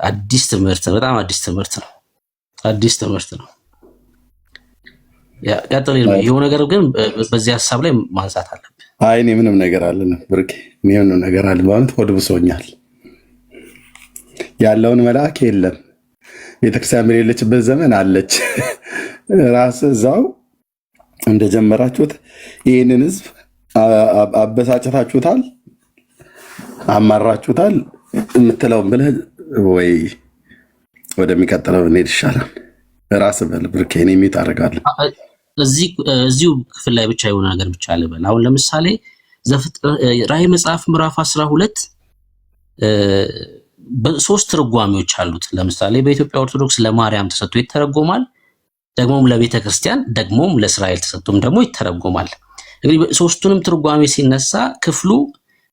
አዲስ ትምህርት ነው፣ በጣም አዲስ ትምህርት ነው። አዲስ ትምህርት ነው። ያ ቀጥል ይሄው ነገር ግን በዚህ ሐሳብ ላይ ማንሳት አለብን። አይ እኔ ምንም ነገር አለን ብርቄ ምንም ነገር አለ ማለት ወድብሶኛል። ያለውን መልአክ የለም ቤተክርስቲያን በሌለችበት ዘመን አለች። ራስ እዛው እንደጀመራችሁት ይህንን ህዝብ አበሳጭታችሁታል፣ አማራችሁታል የምትለውን ብለህ ወይ ወደሚቀጥለው እንሄድ ይሻላል። ራስ በል ብርኬ እኔ ሚት አደርጋለሁ። እዚሁ ክፍል ላይ ብቻ የሆነ ነገር ብቻ ልበል። አሁን ለምሳሌ ራዕይ መጽሐፍ ምዕራፍ 12 በሶስት ትርጓሜዎች አሉት። ለምሳሌ በኢትዮጵያ ኦርቶዶክስ ለማርያም ተሰጥቶ ይተረጎማል፣ ደግሞም ለቤተ ክርስቲያን፣ ደግሞም ለእስራኤል ተሰጥቶም ደግሞ ይተረጎማል። እንግዲህ ሶስቱንም ትርጓሜ ሲነሳ ክፍሉ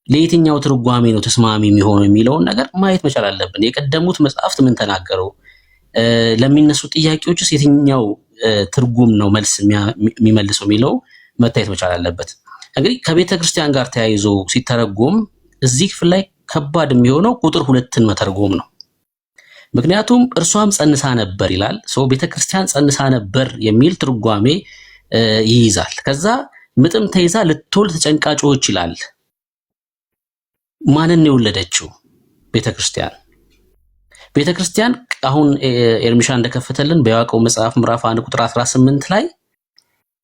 ለየትኛው ትርጓሜ ነው ተስማሚ የሚሆነው የሚለውን ነገር ማየት መቻል አለብን። የቀደሙት መጽሐፍት ምን ተናገሩ፣ ለሚነሱ ጥያቄዎችስ የትኛው ትርጉም ነው መልስ የሚመልሰው የሚለው መታየት መቻል አለበት። እንግዲህ ከቤተ ክርስቲያን ጋር ተያይዞ ሲተረጎም እዚህ ክፍል ላይ ከባድ የሚሆነው ቁጥር 2ን መተርጎም ነው። ምክንያቱም እርሷም ጸንሳ ነበር ይላል። ሰው ቤተክርስቲያን ጸንሳ ነበር የሚል ትርጓሜ ይይዛል። ከዛ ምጥም ተይዛ ልትወልድ ተጨንቃ ጮኸች ይላል። ማንን የወለደችው? ቤተክርስቲያን። ቤተክርስቲያን አሁን ኤርሚሻ እንደከፈተልን በያዕቆብ መጽሐፍ ምዕራፍ 1 ቁጥር 18 ላይ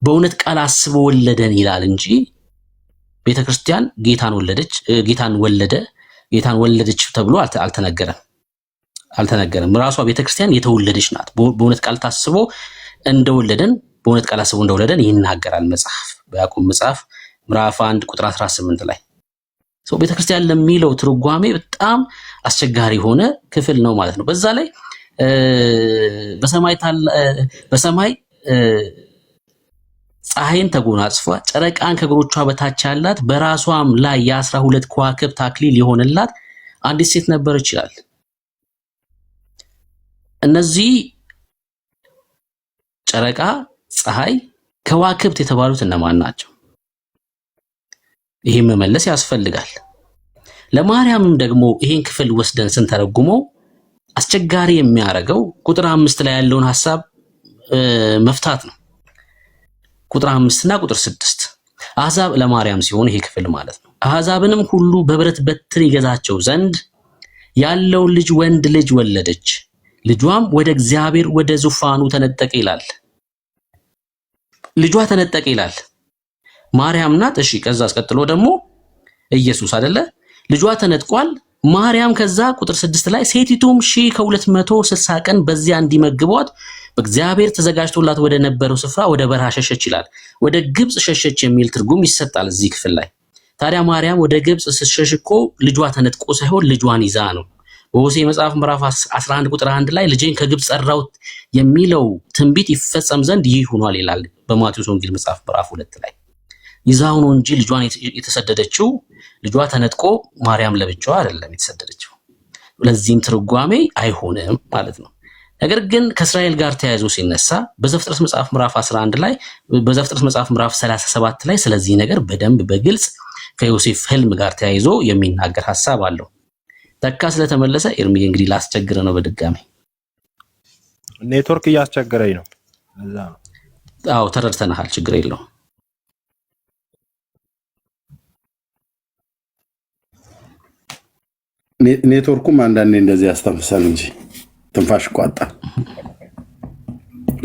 በእውነት ቃል አስቦ ወለደን ይላል እንጂ ቤተክርስቲያን ጌታን ወለደች ተብሎ አልተነገረም። ራሷ ቤተክርስቲያን የተወለደች ናት። በእውነት ቃል ታስቦ እንደወለደን በእውነት ቃል አስቦ እንደወለደን ይናገራል መጽሐፍ በያዕቆብ መጽሐፍ ምዕራፍ 1 ቁጥር 18 ላይ። ሰው ቤተክርስቲያን ለሚለው ትርጓሜ በጣም አስቸጋሪ ሆነ ክፍል ነው ማለት ነው። በዛ ላይ በሰማይ ፀሐይን ተጎናጽፋ ጨረቃን ከእግሮቿ በታች ያላት በራሷም ላይ የ12 ከዋክብት አክሊል የሆነላት አንዲት ሴት ነበረች ይላል። እነዚህ ጨረቃ፣ ፀሐይ፣ ከዋክብት የተባሉት እነማን ናቸው? ይሄን መመለስ ያስፈልጋል። ለማርያምም ደግሞ ይሄን ክፍል ወስደን ስንተረጉመው አስቸጋሪ የሚያደርገው ቁጥር 5 ላይ ያለውን ሐሳብ መፍታት ነው። ቁጥር 5 እና ቁጥር 6 አሕዛብ ለማርያም ሲሆን ይሄ ክፍል ማለት ነው። አሕዛብንም ሁሉ በብረት በትር ይገዛቸው ዘንድ ያለውን ልጅ ወንድ ልጅ ወለደች፣ ልጇም ወደ እግዚአብሔር ወደ ዙፋኑ ተነጠቀ ይላል። ልጇ ተነጠቀ ይላል። ማርያም ናት። እሺ ከዛ አስቀጥሎ ደግሞ ኢየሱስ አይደለ? ልጇ ተነጥቋል። ማርያም ከዛ ቁጥር 6 ላይ ሴቲቱም 1260 ቀን በዚያ እንዲመግቧት በእግዚአብሔር ተዘጋጅቶላት ወደ ነበረው ስፍራ ወደ በረሃ ሸሸች ይላል። ወደ ግብጽ ሸሸች የሚል ትርጉም ይሰጣል እዚህ ክፍል ላይ። ታዲያ ማርያም ወደ ግብጽ ስትሸሽ እኮ ልጇ ተነጥቆ ሳይሆን ልጇን ይዛ ነው። በሆሴዕ መጽሐፍ ምዕራፍ 11 ቁጥር 1 ላይ ልጄን ከግብጽ ጠራሁት የሚለው ትንቢት ይፈጸም ዘንድ ይህ ሆኗል ይላል። በማቴዎስ ወንጌል መጽሐፍ ምዕራፍ 2 ላይ ይዛው ነው እንጂ ልጇን የተሰደደችው ልጇ ተነጥቆ ማርያም ለብቻዋ አይደለም የተሰደደችው። ለዚህም ትርጓሜ አይሆንም ማለት ነው። ነገር ግን ከእስራኤል ጋር ተያይዞ ሲነሳ በዘፍጥረት መጽሐፍ ምዕራፍ 11 ላይ በዘፍጥረት መጽሐፍ ምዕራፍ 37 ላይ ስለዚህ ነገር በደንብ በግልጽ ከዮሴፍ ህልም ጋር ተያይዞ የሚናገር ሐሳብ አለው። ተካ ስለተመለሰ ኤርሚ እንግዲህ ላስቸግረ ነው በድጋሚ ኔትወርክ እያስቸገረኝ ነው። ለዛ ነው። አዎ ተረድተናል፣ ችግር የለውም። ኔትወርኩም አንዳንዴ እንደዚህ ያስተንፍሳል እንጂ ትንፋሽ ቋጣ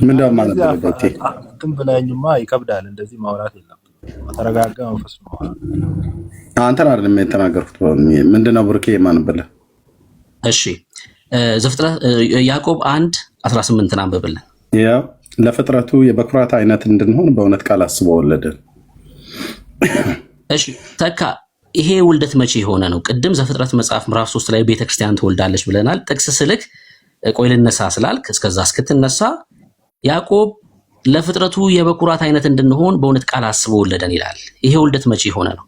ምንድነው ማለት ነው? እንትን ብለኝማ ይከብዳል። እንደዚህ ማውራት የለም። ተረጋጋ መንፈስ ነው። አንተን አይደለም የተናገርኩት። ምንድነው ብርኬ ማንበለ? እሺ ዘፍጥረት ያዕቆብ 1:18 አንብብልን። ያው ለፍጥረቱ የበኩራት አይነት እንድንሆን በእውነት ቃል አስቦ ወለደን። እሺ ተካ ይሄ ውልደት መቼ የሆነ ነው? ቅድም ዘፍጥረት መጽሐፍ ምዕራፍ 3 ላይ ቤተክርስቲያን ትወልዳለች ብለናል። ጥቅስ ስልክ ቆይ ልነሳ ስላልክ እስከዛ እስክትነሳ ያዕቆብ ለፍጥረቱ የበኩራት አይነት እንድንሆን በእውነት ቃል አስቦ ወለደን ይላል። ይሄ ውልደት መቼ የሆነ ነው?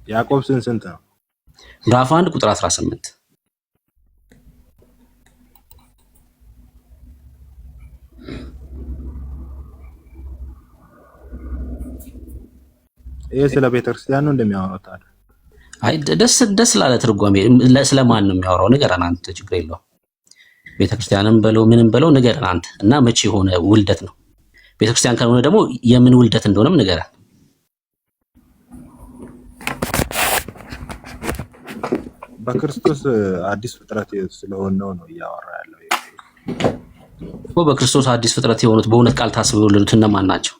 ያዕቆብ ስንት ነው? ምዕራፍ 1 ቁጥር 18። ይሄ ስለ ቤተክርስቲያን ነው እንደሚያወራው ታዲያ? አይ ደስ ላለ ትርጓሜ ስለማን ነው የሚያወራው? ንገረን አንተ፣ ችግር የለውም። ቤተክርስቲያንም በለው ምንም በለው ንገረን አንተ። እና መቼ የሆነ ውልደት ነው? ቤተክርስቲያን ካልሆነ ደግሞ የምን ውልደት እንደሆነም ንገረን። በክርስቶስ አዲስ ፍጥረት ስለሆነው ነው እያወራ ያለው እኮ። በክርስቶስ አዲስ ፍጥረት የሆኑት በእውነት ቃል ታስበው የወለዱት እነማን ናቸው?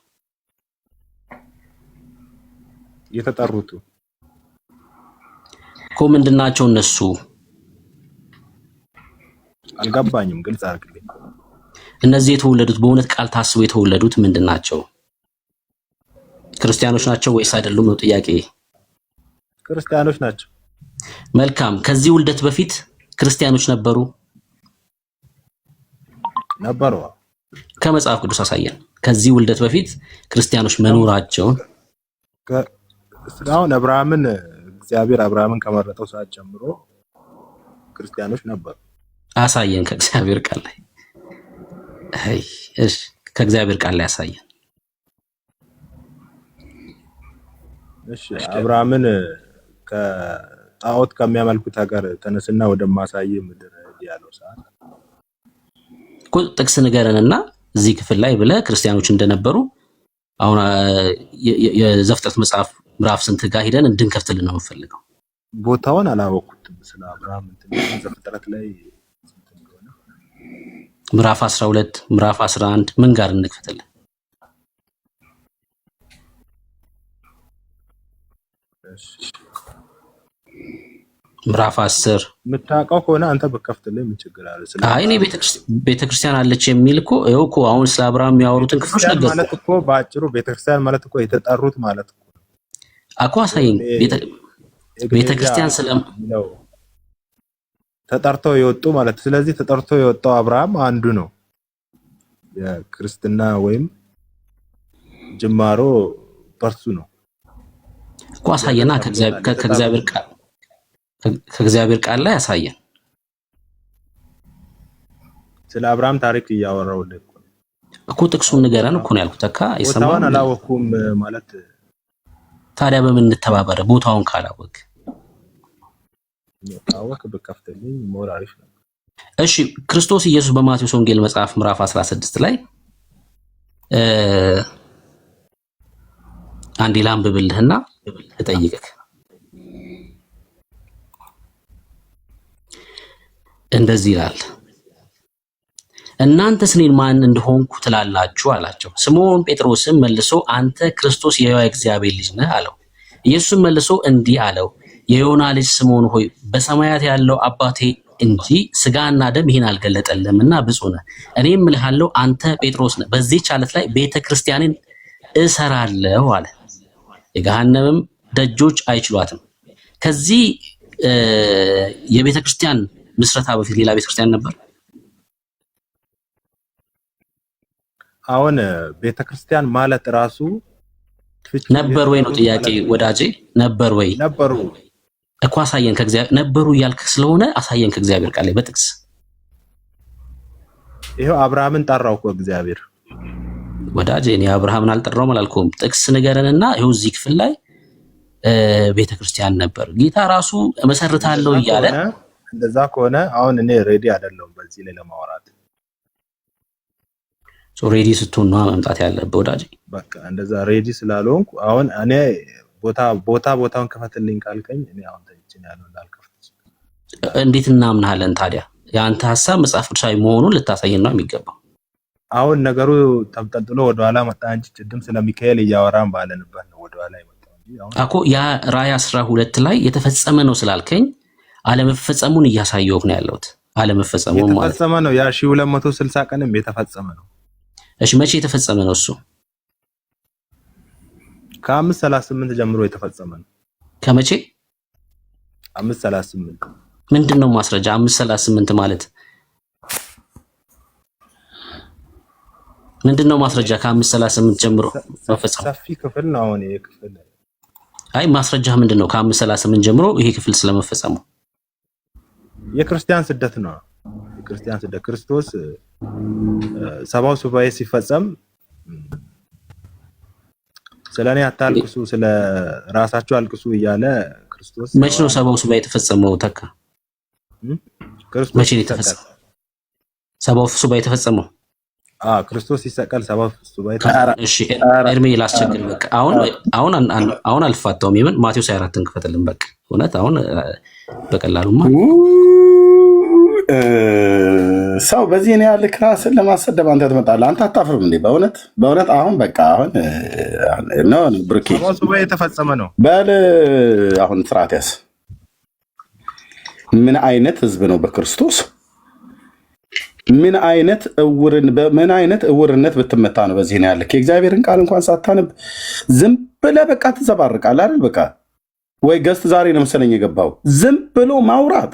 የተጠሩት እኮ ምንድን ናቸው እነሱ? አልገባኝም፣ ግልጽ አድርግልኝ። እነዚህ የተወለዱት በእውነት ቃል ታስበው የተወለዱት ምንድን ናቸው? ክርስቲያኖች ናቸው ወይስ አይደሉም ነው ጥያቄ። ክርስቲያኖች ናቸው። መልካም። ከዚህ ውልደት በፊት ክርስቲያኖች ነበሩ? ነበሩ። ከመጽሐፍ ቅዱስ አሳየን። ከዚህ ውልደት በፊት ክርስቲያኖች መኖራቸውን። አሁን እግዚአብሔር አብርሃምን ከመረጠው ሰዓት ጀምሮ ክርስቲያኖች ነበሩ። አሳየን ከእግዚአብሔር ቃል ላይ። እሺ ከእግዚአብሔር ቃል ላይ አሳየን። እሺ አብርሃምን ከጣዖት ከሚያመልኩት ሀገር ተነስና ወደማሳይ ምድር ያለው ሰዓት እኮ ጥቅስ ንገረንና እዚህ ክፍል ላይ ብለህ ክርስቲያኖች እንደነበሩ አሁን የዘፍጥረት መጽሐፍ ምዕራፍ ስንት ጋር ሄደን እንድንከፍትልን ነው የምፈልገው። ቦታውን አላወኩትም። ስለ አብርሃም ዘፍጥረት ላይ ምዕራፍ 12 ምዕራፍ 11 ምን ጋር እንክፈትልን? ምዕራፍ 10 የምታውቀው ከሆነ አንተ በከፍትልኝ ምን ችግር አለ? አይ እኔ ቤተክርስቲያን አለች የሚል እኮ ይኸው እኮ አሁን ስለ አብርሃም የሚያወሩትን ክፍሎች ነገር ማለት እኮ በአጭሩ ቤተክርስቲያን ማለት እኮ የተጠሩት ማለት እኮ አኮ አሳየኝ። ቤተክርስቲያን ነው ተጠርተው የወጡ ማለት። ስለዚህ ተጠርቶ የወጣው አብርሃም አንዱ ነው። የክርስትና ወይም ጅማሮ በርሱ ነው እኮ። አሳየና ከእግዚአብሔር ቃል ላይ አሳየን። ስለ አብርሃም ታሪክ እያወራው እኮ ጥቅሱን ንገረን እኮ ነው ያልኩት። ተካ ይሰማው ቦታውን አላወኩም ማለት ታዲያ በምን እንተባበረ? ቦታውን ካላወቅ ታወቅ በከፍተልኝ ሞር አሪፍ ነው። እሺ ክርስቶስ ኢየሱስ በማቴዎስ ወንጌል መጽሐፍ ምዕራፍ 16 ላይ አንዴ ላንብብልህና እጠይቅህ። እንደዚህ ይላል፣ እናንተስ እኔን ማን እንደሆንኩ ትላላችሁ አላቸው። ስምዖን ጴጥሮስም መልሶ አንተ ክርስቶስ የሕያው እግዚአብሔር ልጅ ነህ አለው። ኢየሱስም መልሶ እንዲህ አለው፣ የዮና ልጅ ስምዖን ሆይ በሰማያት ያለው አባቴ እንጂ ስጋና ደም ይህን አልገለጠልህምና ብፁዕ ነህ። እኔም እልሃለሁ አንተ ጴጥሮስ ነህ፣ በዚህች ዓለት ላይ ቤተክርስቲያንን እሰራለሁ አለ፣ የገሃነምም ደጆች አይችሏትም። ከዚህ የቤተክርስቲያን ምስረታ በፊት ሌላ ቤተክርስቲያን ነበር? አሁን ቤተክርስቲያን ማለት ራሱ ነበር ወይ ነው ጥያቄ ወዳጄ። ነበር ወይ? ነበሩ እኮ አሳየን። ከእግዚአብሔር ነበሩ እያልክ ስለሆነ አሳየን ከእግዚአብሔር ቃል ላይ በጥቅስ። ይሄው አብርሃምን ጠራው እኮ እግዚአብሔር። ወዳጄ እኔ አብርሃምን አልጠራውም አላልኩም። ጥቅስ ንገረንና ይሄው እዚህ ክፍል ላይ ቤተክርስቲያን ነበር ጌታ ራሱ መሰረታለሁ እያለ። እንደዛ ከሆነ አሁን እኔ ሬዲ አይደለሁም በዚህ ላይ ለማውራት። ሬዲ ስትሆን ነው መምጣት ያለብህ ወዳጄ። በቃ እንደዛ ሬዲ ስላልሆንኩ አሁን እኔ ቦታውን ከፈትልኝ ካልከኝ እኔ አሁን ተይችን ያለው እንዳልከፍት እንዴት እናምናለን ታዲያ? የአንተ ሐሳብ መጽሐፍ ቅዱሳዊ መሆኑን ልታሳየን ነው የሚገባው። አሁን ነገሩ ተብጠልጥሎ ወደኋላ መጣ እንጂ ቅድም ስለሚካኤል እያወራን ባለንበት ነው ወደኋላ የመጣው እንጂ አሁን አኮ ያ ራእይ 12 ላይ የተፈጸመ ነው ስላልከኝ አለመፈጸሙን እያሳየሁህ ነው ያለሁት። አለመፈጸሙን ማለት የተፈጸመ ነው። ያ 1260 ቀንም የተፈጸመ ነው። እሺ መቼ የተፈጸመ ነው እሱ? ከ538 ጀምሮ የተፈጸመ ነው። ከመቼ? 538 ምንድነው ማስረጃ? 538 ማለት ምንድነው ማስረጃ? ከ538 ጀምሮ መፈጸሙ ሰፊ ክፍል ነው። አሁን ይሄ ክፍል አይ ማስረጃ ምንድነው? ከ5:38 ጀምሮ ይሄ ክፍል ስለመፈጸሙ የክርስቲያን ስደት ነው። የክርስቲያን ስደት ክርስቶስ ሰባው ሱባኤ ሲፈጸም ስለኔ አታልቅሱ ስለ ራሳችሁ አልቅሱ እያለ ክርስቶስ መቼ ነው ሰባው ሱባኤ የተፈጸመው? ተካ ክርስቶስ መቼ ነው የተፈጸመው? ሰባው ሱባኤ የተፈጸመው ክርስቶስ ሲሰቀል ሰባው ሱባኤ። እሺ ኤርሜ ላስቸግር በቃ አሁን አልፋታውም። የምን ማቴዎስ 24ን ክፈትልን በቃ እውነት አሁን በቀላሉማ ሰው በዚህ ነው ያለ ክራስን ለማሰደብ አንተ ትመጣለህ። አንተ አታፍርም እንዴ? በእውነት አሁን በቃ አሁን ነው ብሩኬ ሰባው ሱባኤ የተፈጸመ ነው በል አሁን ስርዓት ያዝ። ምን አይነት ህዝብ ነው በክርስቶስ? ምን አይነት እውርነት ብትመታ ነው በዚህ ነው ያለ? የእግዚአብሔርን ቃል እንኳን ሳታነብ ዝም ብለህ በቃ ትዘባርቃለህ አይደል? በቃ ወይ ገስት ዛሬ ነው መሰለኝ የገባው ዝም ብሎ ማውራት።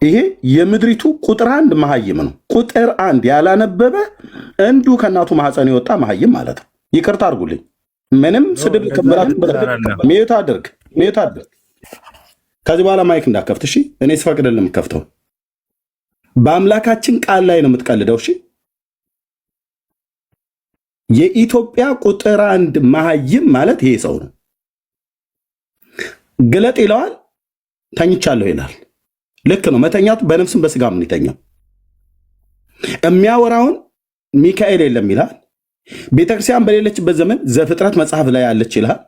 ይሄ የምድሪቱ ቁጥር 1 መሀይም ነው። ቁጥር 1 ያላነበበ እንዲሁ ከእናቱ ማህፀን የወጣ መሀይም ማለት ነው። ይቅርታ አድርጉልኝ። ምንም ስድብ ሚዩት አድርግ። ከዚህ በኋላ ማይክ እንዳከፍት እሺ። እኔ ስፈቅድልህ የምከፍተው በአምላካችን ቃል ላይ ነው የምትቀልደው እሺ። የኢትዮጵያ ቁጥር 1 መሀይም ማለት ይሄ ሰው ነው። ግለጥ ይለዋል፣ ተኝቻለሁ ይላል። ልክ ነው። መተኛቱ በነፍስም በስጋ ምን ይተኛው? የሚያወራውን ሚካኤል የለም ይላል። ቤተክርስቲያን በሌለችበት ዘመን ዘፍጥረት መጽሐፍ ላይ ያለች ይላል።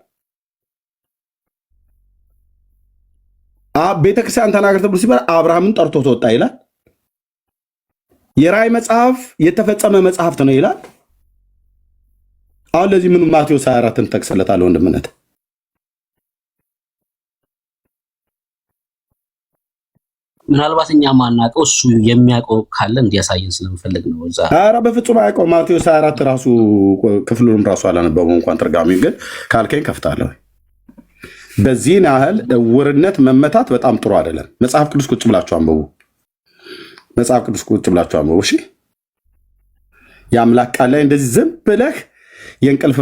ቤተክርስቲያን ተናገር ተብሎ ሲባል አብርሃምን ጠርቶ ተወጣ ይላል። የራእይ መጽሐፍ የተፈጸመ መጽሐፍት ነው ይላል። አሁን ለዚህ ምን ማቴዎስ 24ን ተክሰለታል ወንድምነት ምናልባት እኛ ማናውቀው እሱ የሚያውቀው ካለ እንዲያሳየን ስለምፈልግ ነው። እዛ ኧረ በፍጹም አያውቀው። ማቴዎስ 24 ራሱ ክፍሉንም ራሱ አላነበበው እንኳን ትርጓሜውን ግን ካልከኝ ከፍታለሁ። በዚህ ያህል እውርነት መመታት በጣም ጥሩ አይደለም። መጽሐፍ ቅዱስ ቁጭ ብላችሁ አንብቡ። እሺ የአምላክ ቃል ላይ እንደዚህ ዝም ብለህ የእንቅልፍ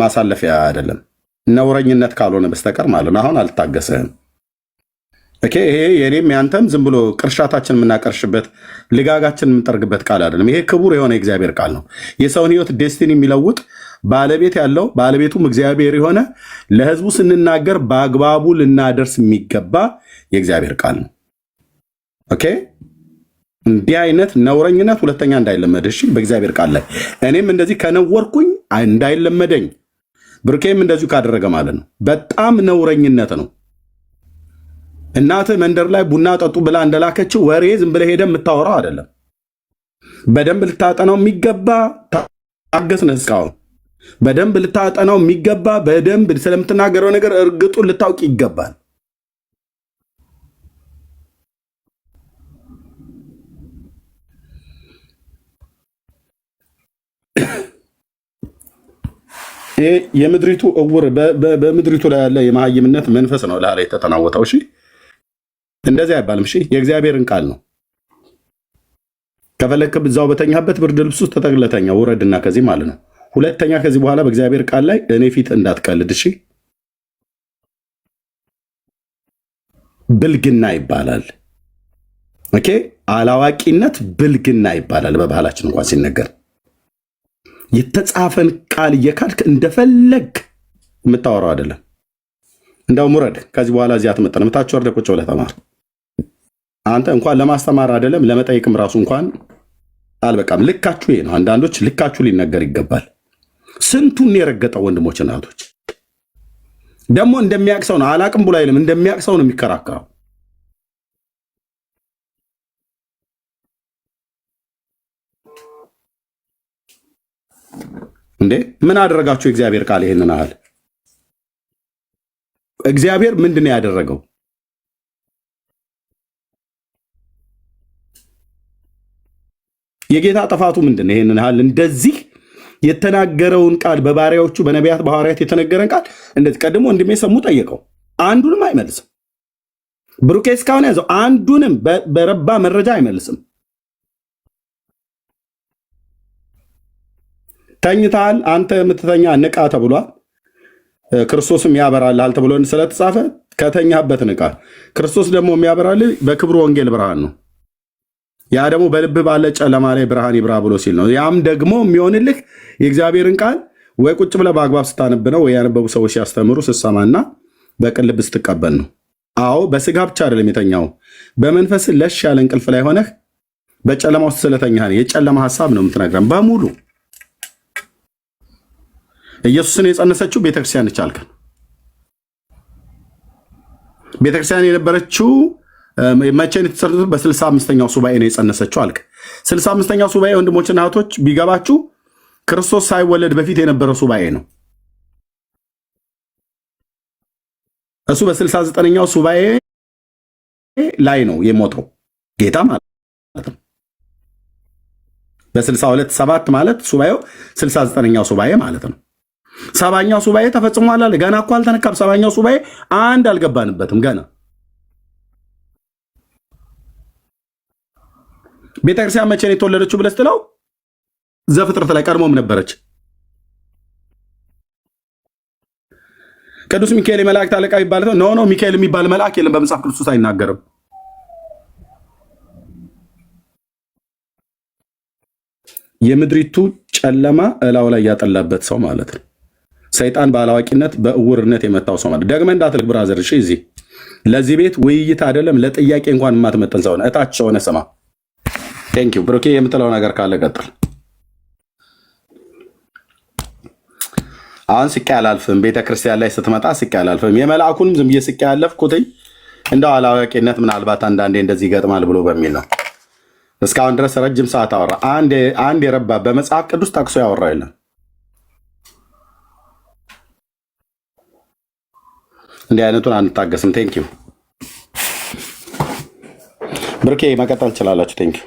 ማሳለፊያ አይደለም፣ ነውረኝነት ካልሆነ በስተቀር ማለት ነው። አሁን አልታገሰህም። ኦኬ ይሄ የኔም ያንተም ዝም ብሎ ቅርሻታችን የምናቀርሽበት ልጋጋችን የምንጠርግበት ቃል አይደለም። ይሄ ክቡር የሆነ የእግዚአብሔር ቃል ነው። የሰውን ሕይወት ዴስቲኒ የሚለውጥ ባለቤት ያለው ባለቤቱም እግዚአብሔር የሆነ ለሕዝቡ ስንናገር በአግባቡ ልናደርስ የሚገባ የእግዚአብሔር ቃል ነው። ኦኬ እንዲህ አይነት ነውረኝነት ሁለተኛ እንዳይለመድ እሺ። በእግዚአብሔር ቃል ላይ እኔም እንደዚህ ከነወርኩኝ እንዳይለመደኝ፣ ብርኬም እንደዚሁ ካደረገ ማለት ነው። በጣም ነውረኝነት ነው። እናትህ መንደር ላይ ቡና ጠጡ ብላ እንደላከችው ወሬ ዝም ብለህ ሄደህ የምታወራው አይደለም። በደንብ ልታጠናው የሚገባ ታገስነህ እስካሁን በደንብ ልታጠናው የሚገባ በደንብ ስለምትናገረው ነገር እርግጡን ልታውቅ ይገባል። ይሄ የምድሪቱ እውር በምድሪቱ ላይ ያለ የመሀይምነት መንፈስ ነው ላይ የተጠናወተው። እሺ እንደዚህ አይባልም። እሺ የእግዚአብሔርን ቃል ነው። ከፈለክ እዛው በተኛበት ብርድ ልብስ ውስጥ ተጠቅለተኛ ውረድና ከዚህ ማለት ነው። ሁለተኛ ከዚህ በኋላ በእግዚአብሔር ቃል ላይ እኔ ፊት እንዳትቀልድ እሺ። ብልግና ይባላል። ኦኬ አላዋቂነት ብልግና ይባላል በባህላችን እንኳን ሲነገር። የተጻፈን ቃል እየካድክ እንደፈለግ የምታወራው አይደለም። እንደውም ውረድ ከዚህ በኋላ እዚህ አትመጣም። ታች ወርደህ ቁጭ ብለህ ተማር። አንተ እንኳን ለማስተማር አይደለም ለመጠየቅም ራሱ እንኳን አልበቃም። ልካችሁ ይሄ ነው። አንዳንዶች ልካችሁ ሊነገር ይገባል። ስንቱን የረገጠው ወንድሞች እናቶች ደግሞ እንደሚያቅሰው ነው። አላቅም ብሎ አይልም፣ እንደሚያቅሰው ነው የሚከራከረው። እንዴ ምን አደረጋችሁ? የእግዚአብሔር ቃል ይሄንን አለ። እግዚአብሔር ምንድን ነው ያደረገው? የጌታ ጥፋቱ ምንድን ነው? ይሄንን ያህል እንደዚህ የተናገረውን ቃል በባሪያዎቹ በነቢያት በሐዋርያት የተነገረን ቃል እንደዚህ ቀድሞ እንደሚሰሙ ጠየቀው። አንዱንም አይመልስም። ብሩኬ እስካሁን ያዘው አንዱንም በረባ መረጃ አይመልስም። ተኝተሃል፣ አንተ የምትተኛ ንቃ ተብሏል። ክርስቶስም ያበራልሃል ተብሎ ስለተጻፈ ከተኛበት ንቃ። ክርስቶስ ደግሞ የሚያበራልህ በክብሩ ወንጌል ብርሃን ነው። ያ ደግሞ በልብ ባለ ጨለማ ላይ ብርሃን ይብራ ብሎ ሲል ነው። ያም ደግሞ የሚሆንልህ የእግዚአብሔርን ቃል ወይ ቁጭ ብለህ በአግባብ ስታነብ ነው፣ ወይ ያነበቡ ሰዎች ሲያስተምሩ ስትሰማና በቅን ልብ ስትቀበል ነው። አዎ በስጋ ብቻ አይደለም የተኛው፣ በመንፈስ ለሽ ያለ እንቅልፍ ላይ ሆነህ በጨለማ ውስጥ ስለተኛህ የጨለማ ሀሳብ ነው የምትነግረን በሙሉ። ኢየሱስን የጸነሰችው ቤተክርስቲያን ነች አልከን። ቤተክርስቲያን የነበረችው መቼ ነው የተሰረቱት? በ65ኛው ሱባኤ ነው የጸነሰችው አልክ። 65ኛው ሱባኤ ወንድሞችና እህቶች ቢገባችሁ ክርስቶስ ሳይወለድ በፊት የነበረው ሱባኤ ነው። እሱ በ69ኛው ሱባኤ ላይ ነው የሞተው ጌታ ማለት ነው። በ62 7 ማለት ሱባኤው 69ኛው ሱባኤ ማለት ነው። 70ኛው ሱባኤ ተፈጽሟል አለ። ገና እኮ አልተነካም። 70ኛው ሱባኤ አንድ አልገባንበትም ገና። ቤተክርስቲያን መቼ ነው የተወለደችው ብለህ ስትለው ዘፍጥረት ላይ ቀድሞም ነበረች። ቅዱስ ሚካኤል የመላእክት አለቃ ይባል ነው። ሚካኤል የሚባል መልአክ የለም በመጽሐፍ ቅዱስ አይናገርም። የምድሪቱ ጨለማ እላው ላይ ያጠላበት ሰው ማለት ነው። ሰይጣን ባላዋቂነት በእውርነት የመታው ሰው ማለት። ደግመህ እንዳትልክ ብራዘር። እሺ እዚህ ለዚህ ቤት ውይይት አይደለም ለጥያቄ እንኳን የማትመጠን ሰው ነው። እታች ሆነ ስማ። ቴንክ ዩ ብሩኬ። የምትለው ነገር ካለ ቀጥል። አሁን ስቄ አላልፍም። ቤተክርስቲያን ላይ ስትመጣ ስቄ አላልፍም። የመልአኩንም ዝም ብዬ ስቄ ያለፍኩትኝ እንደው አላዋቂነት ምናልባት አንዳንዴ እንደዚህ ይገጥማል ብሎ በሚል ነው። እስካሁን ድረስ ረጅም ሰዓት አወራ። አንድ የረባ በመጽሐፍ ቅዱስ ጠቅሶ ያወራ የለም። እንዲህ አይነቱን አንታገስም። ቴንክ ዩ ብሩኬ። መቀጠል ትችላላችሁ። ቴንክ ዩ